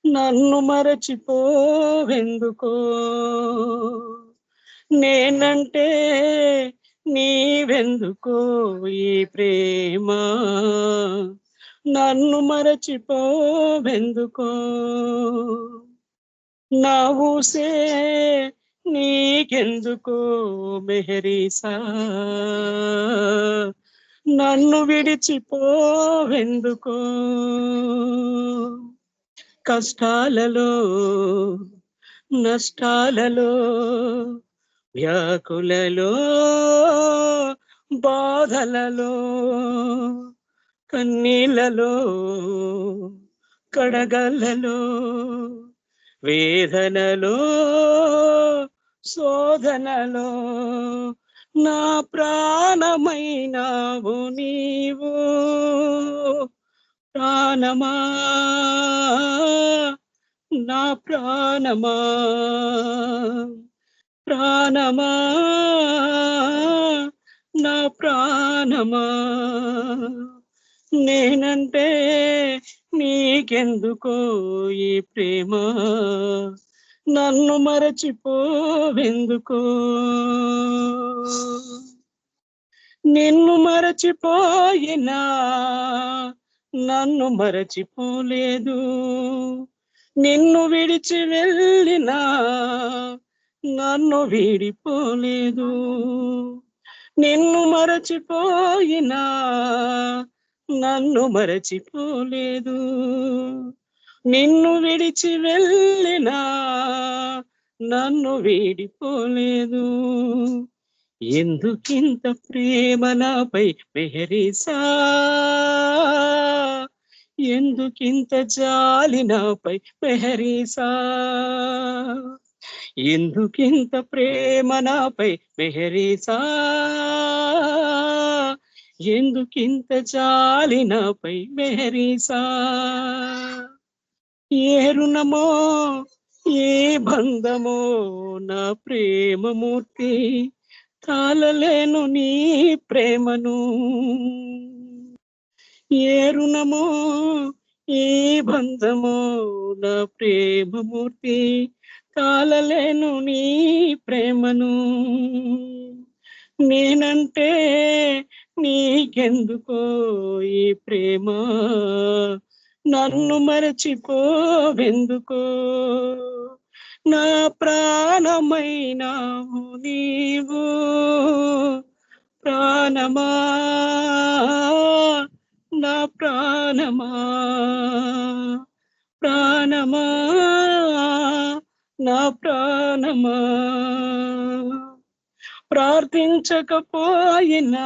నన్ను మరచిపోవెందుకో నేనంటే నీవెందుకో ఈ ప్రేమ నన్ను మరచిపోవెందుకో నా ఊసే నీకెందుకో మెహరీసా నన్ను విడిచిపోవెందుకో కష్టాలలో నష్టాలలో వ్యాకులలో బాధలలో కన్నీళ్ళలో కడగళ్ళలో వేదనలో శోధనలో నా ప్రాణమైనావు నీవు ప్రాణమా నా ప్రాణమా ప్రాణమా నా ప్రాణమా నేనంటే నీకెందుకో ఈ ప్రేమ నన్ను మరచిపోవెందుకో నిన్ను మరచిపోయినా నన్ను మరచిపోలేదు నిన్ను విడిచి వెళ్ళినా నన్ను వీడిపోలేదు నిన్ను మరచిపోయినా నన్ను మరచిపోలేదు నిన్ను విడిచి వెళ్ళినా నన్ను వీడిపోలేదు ఎందుకింత ప్రేమ నాపై మెహరీసా ఎందుకింత జాలి నాపై మెహరీసా ఎందుకింత ప్రేమ నాపై మెహరీసా ఎందుకింత జాలి నాపై మెహరీసా ఏ రుణమో ఏ బంధమో నా ప్రేమమూర్తి తాళలేను నీ ప్రేమను ఏ రుణమో ఏ బంధమో నా ప్రేమమూర్తి తాళలేను నీ ప్రేమను నేనంటే నీకెందుకో ఈ ప్రేమ నన్ను మరచిపోవెందుకో నా ప్రాణమైనావు నీవు ప్రాణమా నా ప్రాణమా ప్రాణమా నా ప్రాణమా ప్రార్థించకపోయినా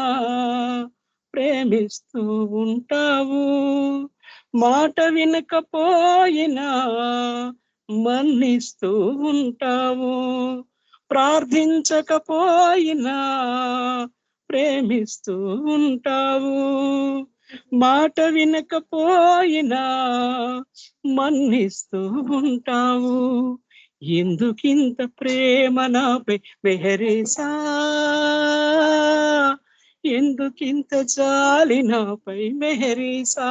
ప్రేమిస్తూ ఉంటావు మాట వినకపోయినా మన్నిస్తూ ఉంటావు ప్రార్థించకపోయినా ప్రేమిస్తూ ఉంటావు మాట వినకపోయినా మన్నిస్తూ ఉంటావు ఎందుకింత ప్రేమ నాపై మెహరీసా ఎందుకింత జాలి నాపై మెహరీసా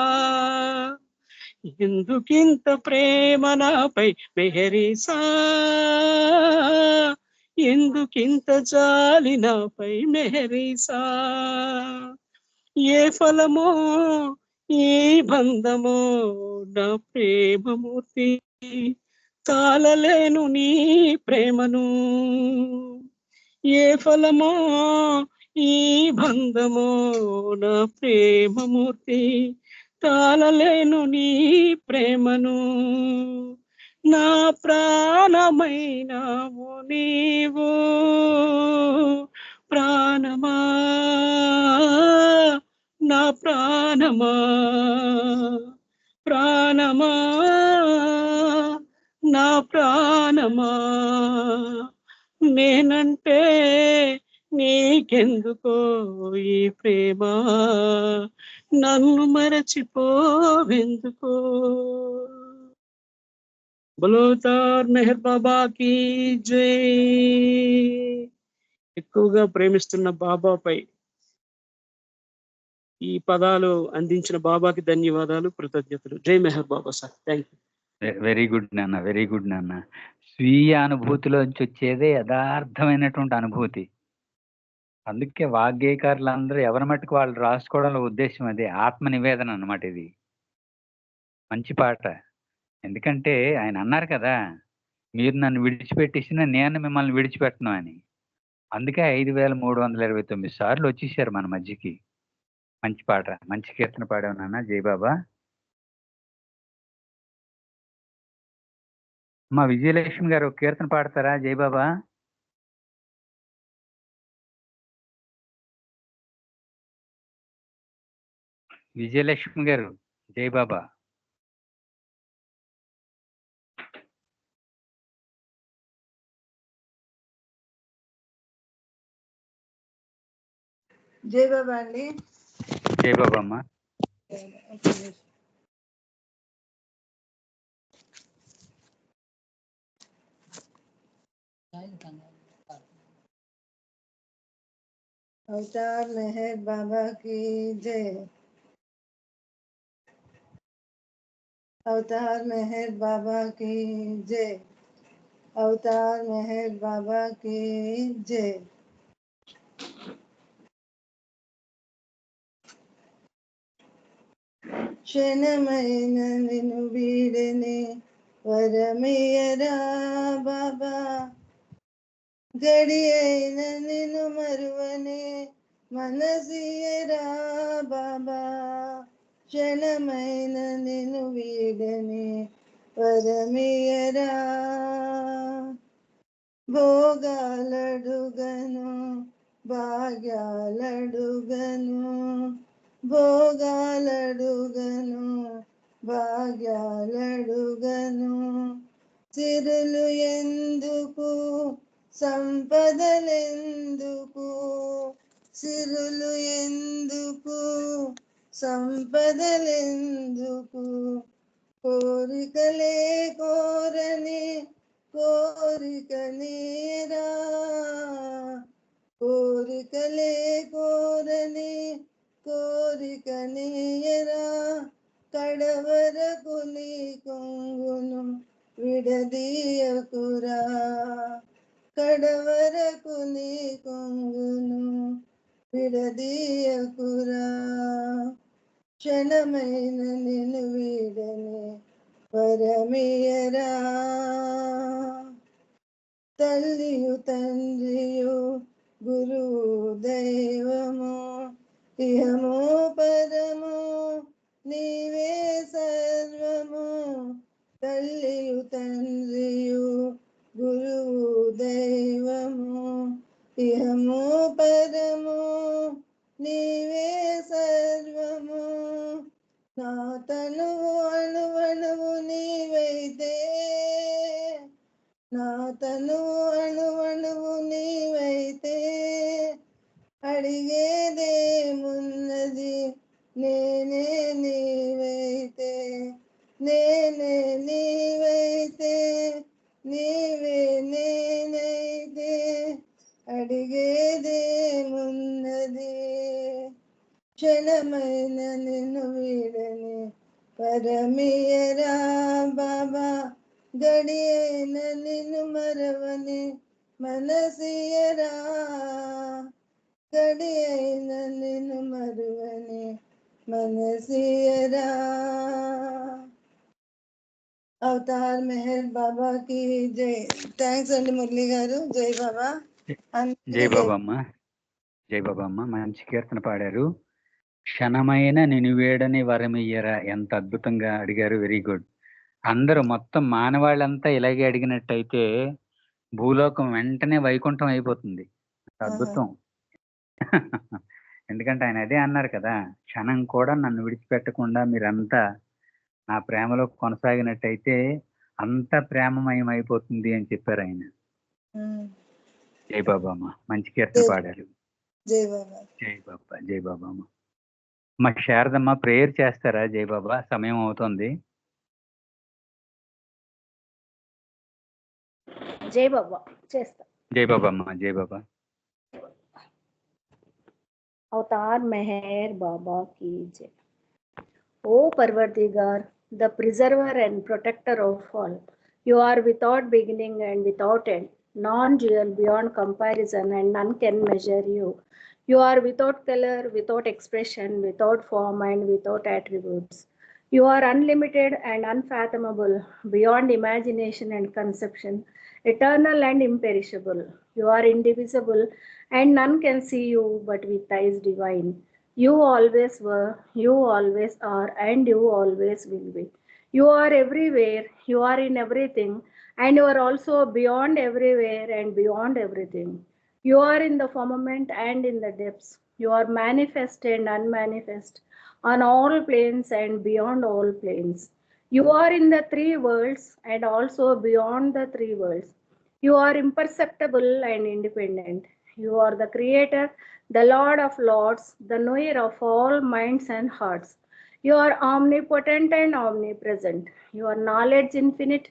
ఎందుకింత ప్రేమ నాపై మెహరీసా ఎందుకింత జాలి నాపై మెహరీసా ఏ ఫలమో ఏ బంధమో నా ప్రేమమూర్తి తాళలేను నీ ప్రేమను ఏ ఫలమో ఈ బంధమో నా ప్రేమమూర్తి తాళలేను నీ ప్రేమను నా ప్రాణమైనావు నీవు ప్రాణమా నా ప్రాణమా ప్రాణమా నా ప్రాణమా నేనంటే నీకెందుకో ఈ ప్రేమ నన్ను మరచిపోవెందుకో. బలోతార్ మెహర్ బాబాకి జై. ఎక్కువగా ప్రేమిస్తున్న బాబాపై ఈ పదాలు అందించిన బాబాకి ధన్యవాదాలు, కృతజ్ఞతలు. జై Meher Baba sir. Thank you. Very good నాన్న, వెరీ గుడ్ నాన్న. స్వీయ అనుభూతిలోంచి వచ్చేదే యథార్థమైనటువంటి అనుభూతి. అందుకే వాగ్గేయకారులందరూ ఎవరి మట్టుకు వాళ్ళు రాసుకోవడంలో ఉద్దేశం అదే, ఆత్మ నివేదన అన్నమాట. ఇది మంచి పాట. ఎందుకంటే ఆయన అన్నారు కదా, మీరు నన్ను విడిచిపెట్టేసిన నేను మిమ్మల్ని విడిచిపెట్టను అని. అందుకే 5329 సార్లు వచ్చేసారు మన మధ్యకి. మంచి పాట, మంచి కీర్తన పాడావు నాన్న. జయబాబా. మా విజయలక్ష్మి గారు ఒక కీర్తన పాడతారా జయబాబా? విజయలక్ష్మి గారు, జయబాబా. జై బాబా అండి. జయబాబా అమ్మ. अवतार मेहर बाबा की जय. अवतार मेहर बाबा की जय. अवतार मेहर बाबा की जय. క్షణమైన నిన్ను వీడని వరమేయరా బాబా, గడియైన నిన్ను మరువని మనసియరా బాబా, క్షణమైన నిన్ను వీడని వరమేయరా. భోగాలడుగను భాగ్యాలడుగను, భోగాలడుగను భాగ్యాలడుగను, సిరులు ఎందుకు సంపదలెందుకు, సిరులు ఎందుకు సంపదలెందుకు, కోరికలే కోరని కోరిక నీరా, కోరికలే కోరని కోరిక నీయరా, కడవరకు నీ కొంగును విడదీయకురా, కడవరకు నీ కొంగును విడదీయకురా, క్షణమైన నిన్ను వీడని వరమియరా. తల్లియు తండ్రియు గురువు దైవము, ఇహము పరము నీవే సర్వము, తల్లియు తండ్రియు గురువు దైవము, ఇహము పరము నీవే సర్వము, నా తనువు అణువణువు నీవైతే, నా తనువు అణువణువు నీవైతే, అడిగేదేమున్నది నేనే నీవైతే, నేనే నీవైతే, నీవే నేనైతే, అడిగేదేమున్నది, క్షణమైన నిన్ను వీడని పరమియరా బాబా, గడియైన నిన్ను మరవని మనసియరా, గడియైన నిన్ను మరువని మనసియరా. అవతార్ మెహర్ బాబా కి జై. థ్యాంక్స్ అండి మురళి గారు. జై బాబా. జై బాబా అమ్మ. జై బాబా అమ్మ. మంచి కీర్తన పాడారు. క్షణమైన నిన్ను వేడని వరమియ్యరా, ఎంత అద్భుతంగా అడిగారు. Very good. అందరూ మొత్తం మానవాళ్ళంతా ఇలాగే అడిగినట్టయితే భూలోకం వెంటనే వైకుంఠం అయిపోతుంది. అద్భుతం. ఎందుకంటే ఆయన అదే అన్నారు కదా, క్షణం కూడా నన్ను విడిచిపెట్టకుండా మీరంతా నా ప్రేమలో కొనసాగినట్టయితే అంత ప్రేమమయం అయిపోతుంది అని చెప్పారు ఆయన. జై బాబా అమ్మ, మంచి కీర్తన పాడారు. జై బాబా. జై బాబా, జై బాబా అమ్మ. మా శారదమ్మ ప్రేయర్ చేస్తారా? జై బాబా, సమయం అవుతుంది. జై బాబా చేస్తా. జై బాబా అమ్మ, జై బాబా. अवतार मेहर बाबा की जय. O Parvardigar, the preserver and protector of all, you are without beginning and without end, non-dual, beyond comparison, and none can measure you. You are without color, without expression, without form, and without attributes. You are unlimited and unfathomable, beyond imagination and conception, eternal and imperishable. You are indivisible, and none can see you but with eyes divine. You always were, you always are, and you always will be. You are everywhere, you are in everything, and you are also beyond everywhere and beyond everything. You are in the firmament and in the depths. You are manifest and unmanifest, on all planes and beyond all planes. You are in the three worlds and also beyond the three worlds. You are imperceptible and independent. You are the creator, the Lord of lords, the knower of all minds and hearts. You are omnipotent and omnipresent. Your knowledge infinite,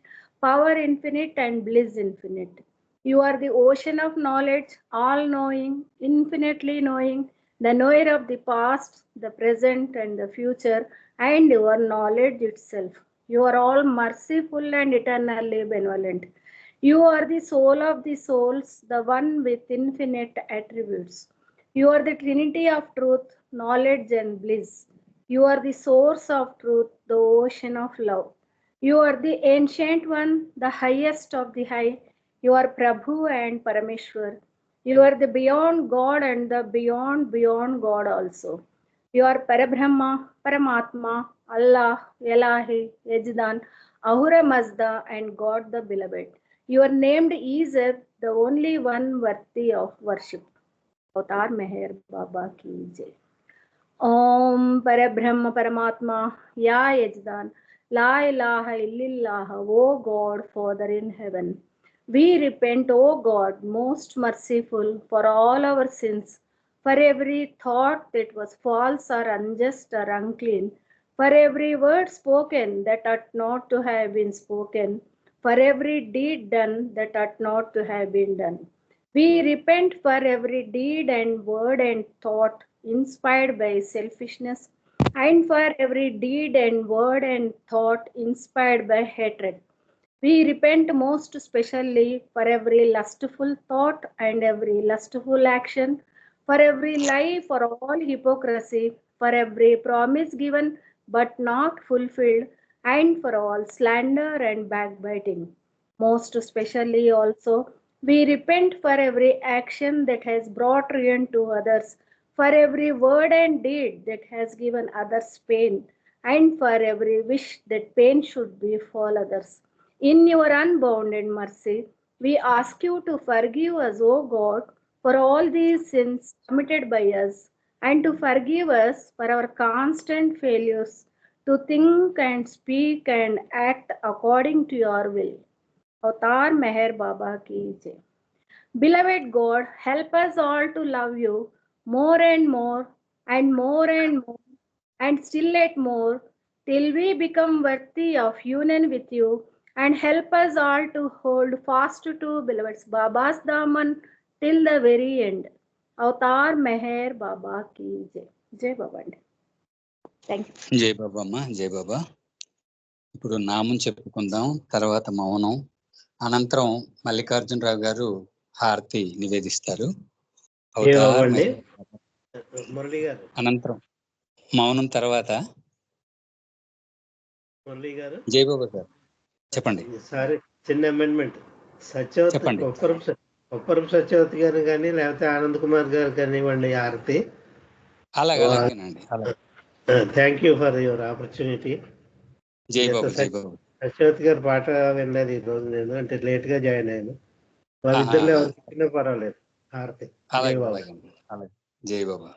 power infinite, and bliss infinite. You are the ocean of knowledge, all-knowing, infinitely knowing, the knower of the past, the present, and the future, and your knowledge itself. You are all merciful and eternally benevolent. You are the soul of the souls, the one with infinite attributes. You are the Trinity of truth, knowledge, and bliss. You are the source of truth, the ocean of love. You are the ancient one, the highest of the high. You are Prabhu and Parameshwar. You are the beyond God and the beyond God also. You are Parabrahma, Paramatma, Allah, Elahi, Yajdan, Ahura Mazda, and God the Beloved. You are named Izzat, the only one worthy of worship. Avatar Meher Baba ki jai. Om Parabrahma Paramatma, Ya Yajdan, La ilaha illallah, O God, Father in heaven. We repent, O God, most merciful, for all our sins, for every thought that was false or unjust or unclean, for every word spoken that ought not to have been spoken, for every deed done that ought not to have been done. We repent for every deed and word and thought inspired by selfishness, and for every deed and word and thought inspired by hatred. We repent most especially for every lustful thought and every lustful action, for every lie, for all hypocrisy, for every promise given but not fulfilled, and for all slander and backbiting. Most especially also, we repent for every action that has brought ruin to others, for every word and deed that has given others pain, and for every wish that pain should befall others. In your unbounded mercy, we ask you to forgive us, O God, for all these sins committed by us, and to forgive us for our constant failures to think and speak and act according to your will. Avatar Meher Baba ki jai. Beloved God, help us all to love you more and more and more and more and still yet more till we become worthy of union with you, and help us all to hold fast to beloved's Baba's Daman till the very end. Avatar Meher Baba ki jai. Jai Baba. Thank you. జై బాబా అమ్మ, జై బాబా. ఇప్పుడు నామం చెప్పుకుందాం, తర్వాత మౌనం, అనంతరం మల్లికార్జునరావు గారు హారతి నివేదిస్తారు. మురళి గారు అనంతరం మౌనం తర్వాత మురళి గారు. జై బాబా సార్ చెప్పండి. సారీ, చిన్న అమెండ్మెంట్. సత్యవతి ఒప్పరం సత్యవతి గారు కానీ లేకపోతే ఆనంద్ కుమార్ గారు కానివ్వండి హారతి. అలాగేనండి. Thank you for your opportunity. జై బాబా, జై బాబా. సత్యవతి గారు పాట విన్నది ఈ రోజు, నేను అంటే లేట్ గా జాయిన్ అయ్యాను. వాళ్ళిద్దరిలో ఎవరికి పర్వాలేదు. హారతి. జై బాబా.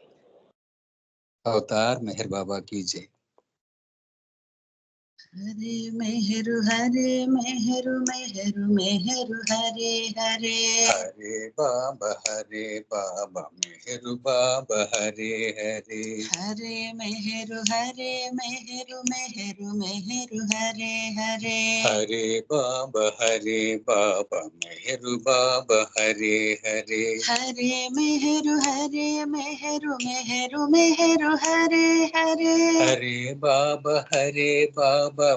అవతార్ మెహర్ బాబా की जय. हरे मेहरु हरे मेहरु मेहरु मेहरु हरे हरे हरे बाबा मेहरु बाबा हरे हरे हरे मेहरु मेहरु मेहरु हरे हरे हरे बाबा मेहरु बाबा हरे हरे हरे मेहरु मेहरु मेहरु हरे हरे हरे बाबा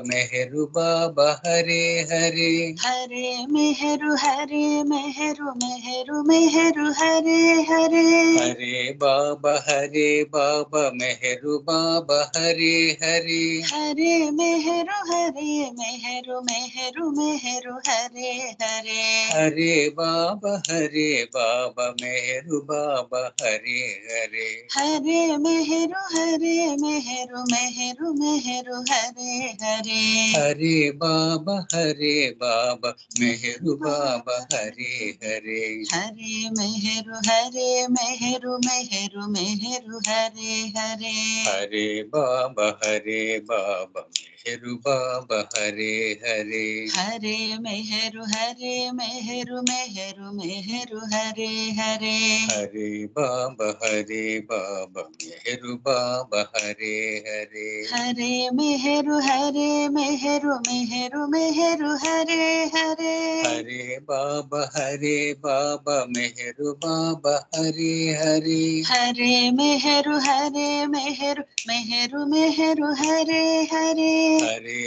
मेहरु बाबा हरे हरे हरे मेहरु मेहरु मेहरु हरे हरे हरे बाबा मेहरु बाबा हरे हरे हरे मेहरु मेहरु हरे हरे हरे बाबा मेहरु बाबा हरे हरे हरे मेहरु मेहरु मेहरु हरे हरे हरे बाबा मेहरु बाबा हरे हरे हरे मेहरु मेहरु मेहरु हरे हरे हरे बाबा मेहरु बाबा हरे हरे हरे मेहरु मेहरु मेहरु हरे हरे हरे बाबा मेहरु बाबा हरे हरे हरे मेहरु मेहरु मेहरु हरे हरे हरे बाबा मेहरु बाबा हरे हरे हरे मेहरु मेहरु हरे हरे हरे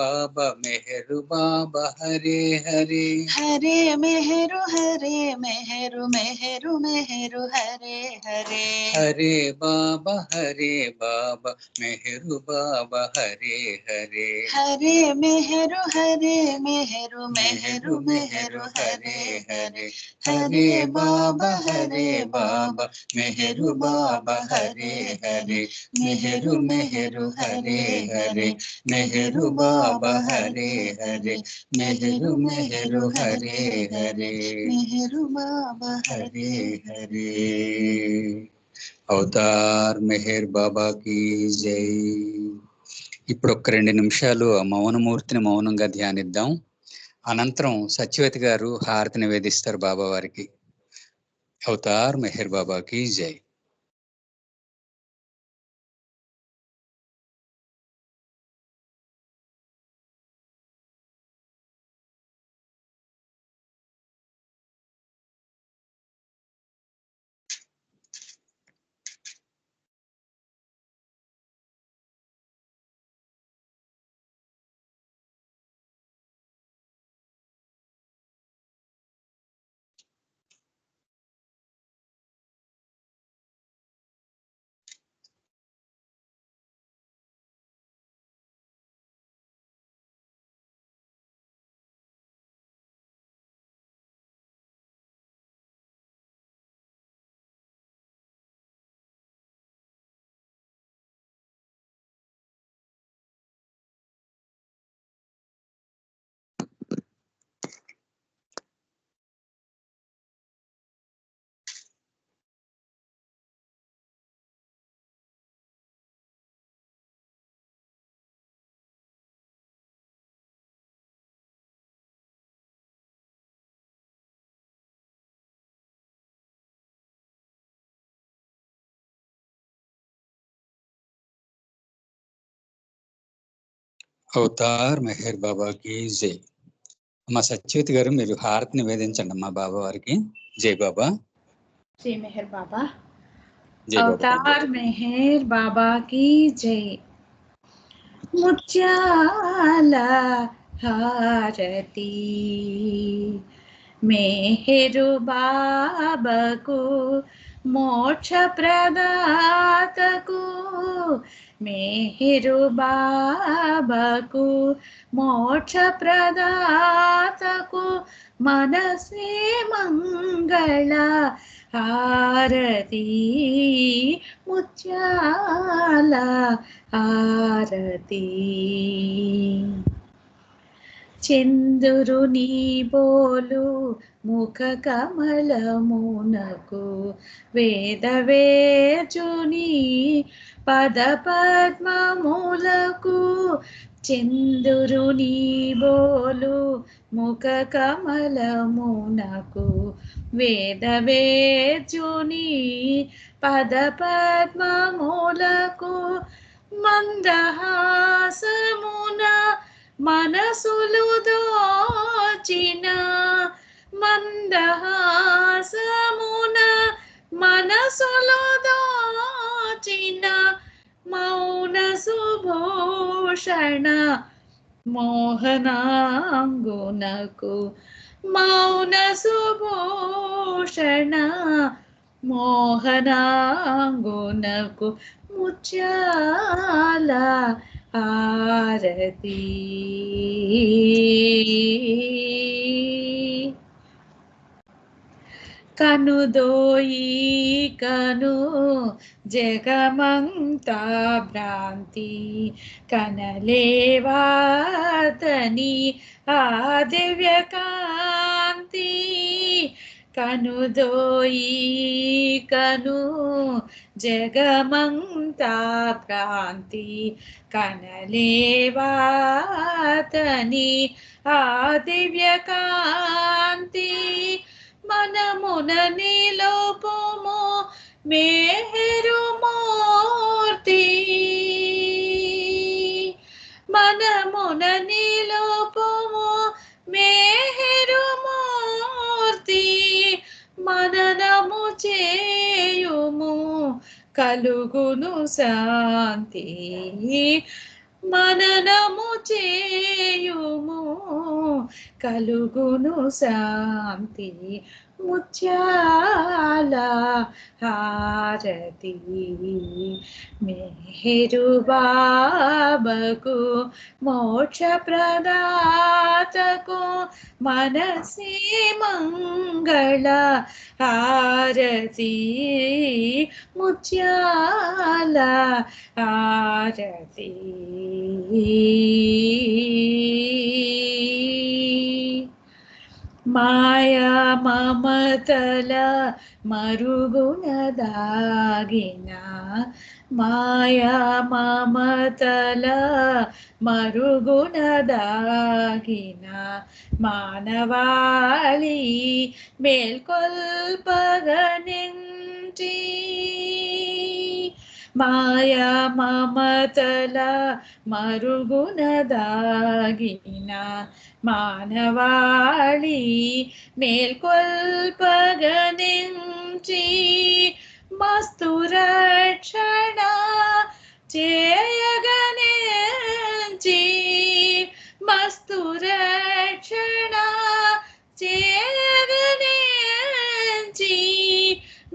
बाबा मेहरु बाबा हरे हरे हरे मेहरु मेहरु हरे हरे हरे बाबा मेहरु बाबा हरे हरे हरे मेहरु मेहरु हरे हरे हरे बाबा मेहरु बाबा हरे हरे मेहरु हरे हरे मेहरु बाबा हरे हरे मेहरु हरे हरे मेहरु बाबा हरे हरे అవతార్ మెహర్ బాబాకి జై. ఇప్పుడు ఒక 2 నిమిషాలు ఆ మౌనమూర్తిని మౌనంగా ధ్యానిద్దాం. అనంతరం సత్యవతి గారు హారతి నివేదిస్తారు బాబా వారికి. అవతార్ మెహర్ బాబాకి జై. అవతార్ మెహర్ బాబాకి జై. అమ్మా సత్యవతి గారు మీరు హారతి నివేదించండి అమ్మా బాబా వారికి. జై బాబా. జై మెహర్ బాబా. జై బాబా. అవతార్ మెహర్ బాబా की जय. ముత్యాల హారతి మెహరు బాబాకు మోక్ష ప్రదాతకు మెహరు బాబాకు మోక్ష ప్రదాతకు మనసే మంగళ హారతి ముత్యాల హారతి. చంద్రుని బోలు ముఖ కమలమునకు వేదవేజుని పద పద్మములకు చంద్రుని బోలు ముఖ కమలమునకు వేదవేజుని పద పద్మములకు మందహాసమున మనసులు దోచిన మందహాసమున మనసులు దోచిన మౌన సుభూషణ మోహనాంగునకు మౌన సుభూషణ మోహనాంగునకు ముత్యాల ఆరతి కనుదోయి కను జగమంతా భ్రాంతి కనలేవాతని ఆ దివ్య కాంతి కనుదోయి కను జగమంతా భ్రాంతి కనలేవాతని ఆ దివ్య కాంతి మనమున నిలోపము మేరుమూర్తి మనమున నిలోపము మేరుమూర్తి మననము చేయుము కలుగును శాంతి మననము చేయుము కలుగును శాంతి ముత్యాల హారతి మెహరు బాబకు మోక్ష ప్రదాతకు మనసి మంగళ హారతి ముత్యాల హారతి మాయా మమతల మరుగున దాగిన మాయా మమతల మరుగున దాగిన మానవాళి మేల్కొల్పగనించి మాయా మమతల మరుగున దాగిన మానవాళి మేల్కొల్పగనించి మస్తు రక్షణ చేయగనించి మస్తు రక్షణ చేయగనించి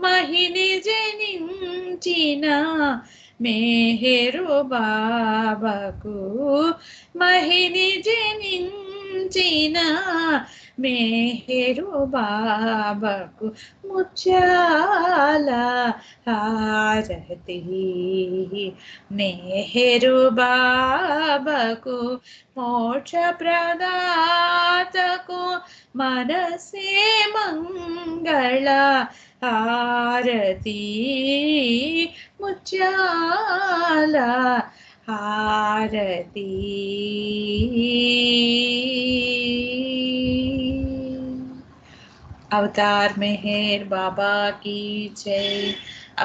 మహిని జనించిన మెహరు బాబాకు మహిని జనించిన మెహరు బాబాకు ముత్యాల హారతి మెహరు బాబాకు మోక్ష ప్రదాతకు మనసే మంగళ హారతి ముత్యాల హారతి अवतार मेहर बाबा की जय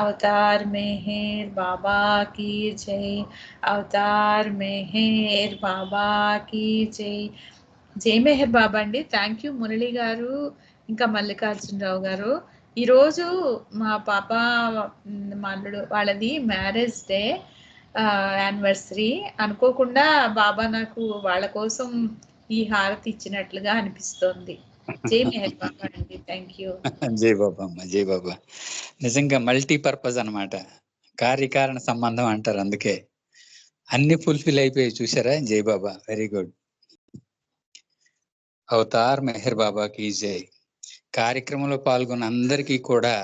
अवतार मेहर बाबा की जय अवतार मेहर बाबा की जय జై మెహర్ బాబా అండి. థ్యాంక్ యూ మురళి గారు ఇంకా మల్లికార్జునరావు గారు. ఈరోజు మా పాప మల్లుడు వాళ్ళది మ్యారేజ్ డే యానివర్సరీ. అనుకోకుండా బాబా నాకు వాళ్ళ కోసం ఈ హారతి ఇచ్చినట్లుగా అనిపిస్తోంది. జై మెహర్ బాబా అండి. Thank you. జై బాబా అమ్మ, జై బాబా. నిజంగా మల్టీపర్పస్ అన్నమాట, కార్యకారణ సంబంధం అంటారు. అందుకే అన్ని ఫుల్ఫిల్ అయిపోయి చూసారా. జై బాబా, వెరీ గుడ్. అవతార్ మెహర్ బాబా కీ జై. కార్యక్రమంలో పాల్గొన్న అందరికీ కూడా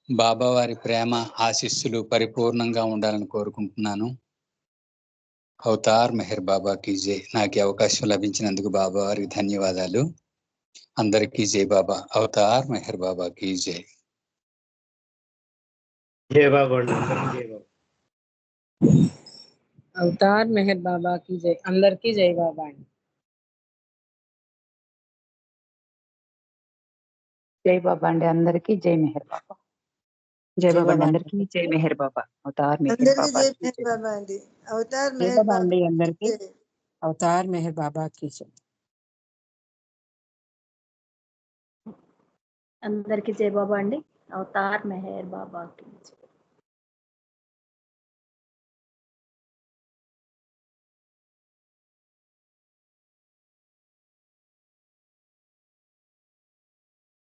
బాబా వారి ప్రేమ ఆశీస్సులు పరిపూర్ణంగా ఉండాలని కోరుకుంటున్నాను. అవతార్ మెహర్ బాబా కీ జై. నాకు ఈ అవకాశం లభించినందుకు బాబా వారికి ధన్యవాదాలు. అందరికీ జై బాబా. అవతార్ మెహర్ బాబా కీ జై. జై బాబా అండి, అందరికీ జై బాబా. అవతార్ మెహర్ బాబాకి జై. అందరికీ జై బాబా అండి. జై బాబా అండి, అందరికీ జై మెహర్ బాబా. జై బాబా అండి, అందరికీ జై మెహర్ బాబా. అవతార్ మెహర్ అందరికీ బాబా జై కీ మెహర్ జై. బాబా అండి. అవతార్ జై మెహర్ బాబా బాబా అండి అందరికీ. జై. అవతార్ మెహర్ బాబా की जय. అందరికీ జై బాబా అండి. అవతార్ మెహర్ బాబా की जय.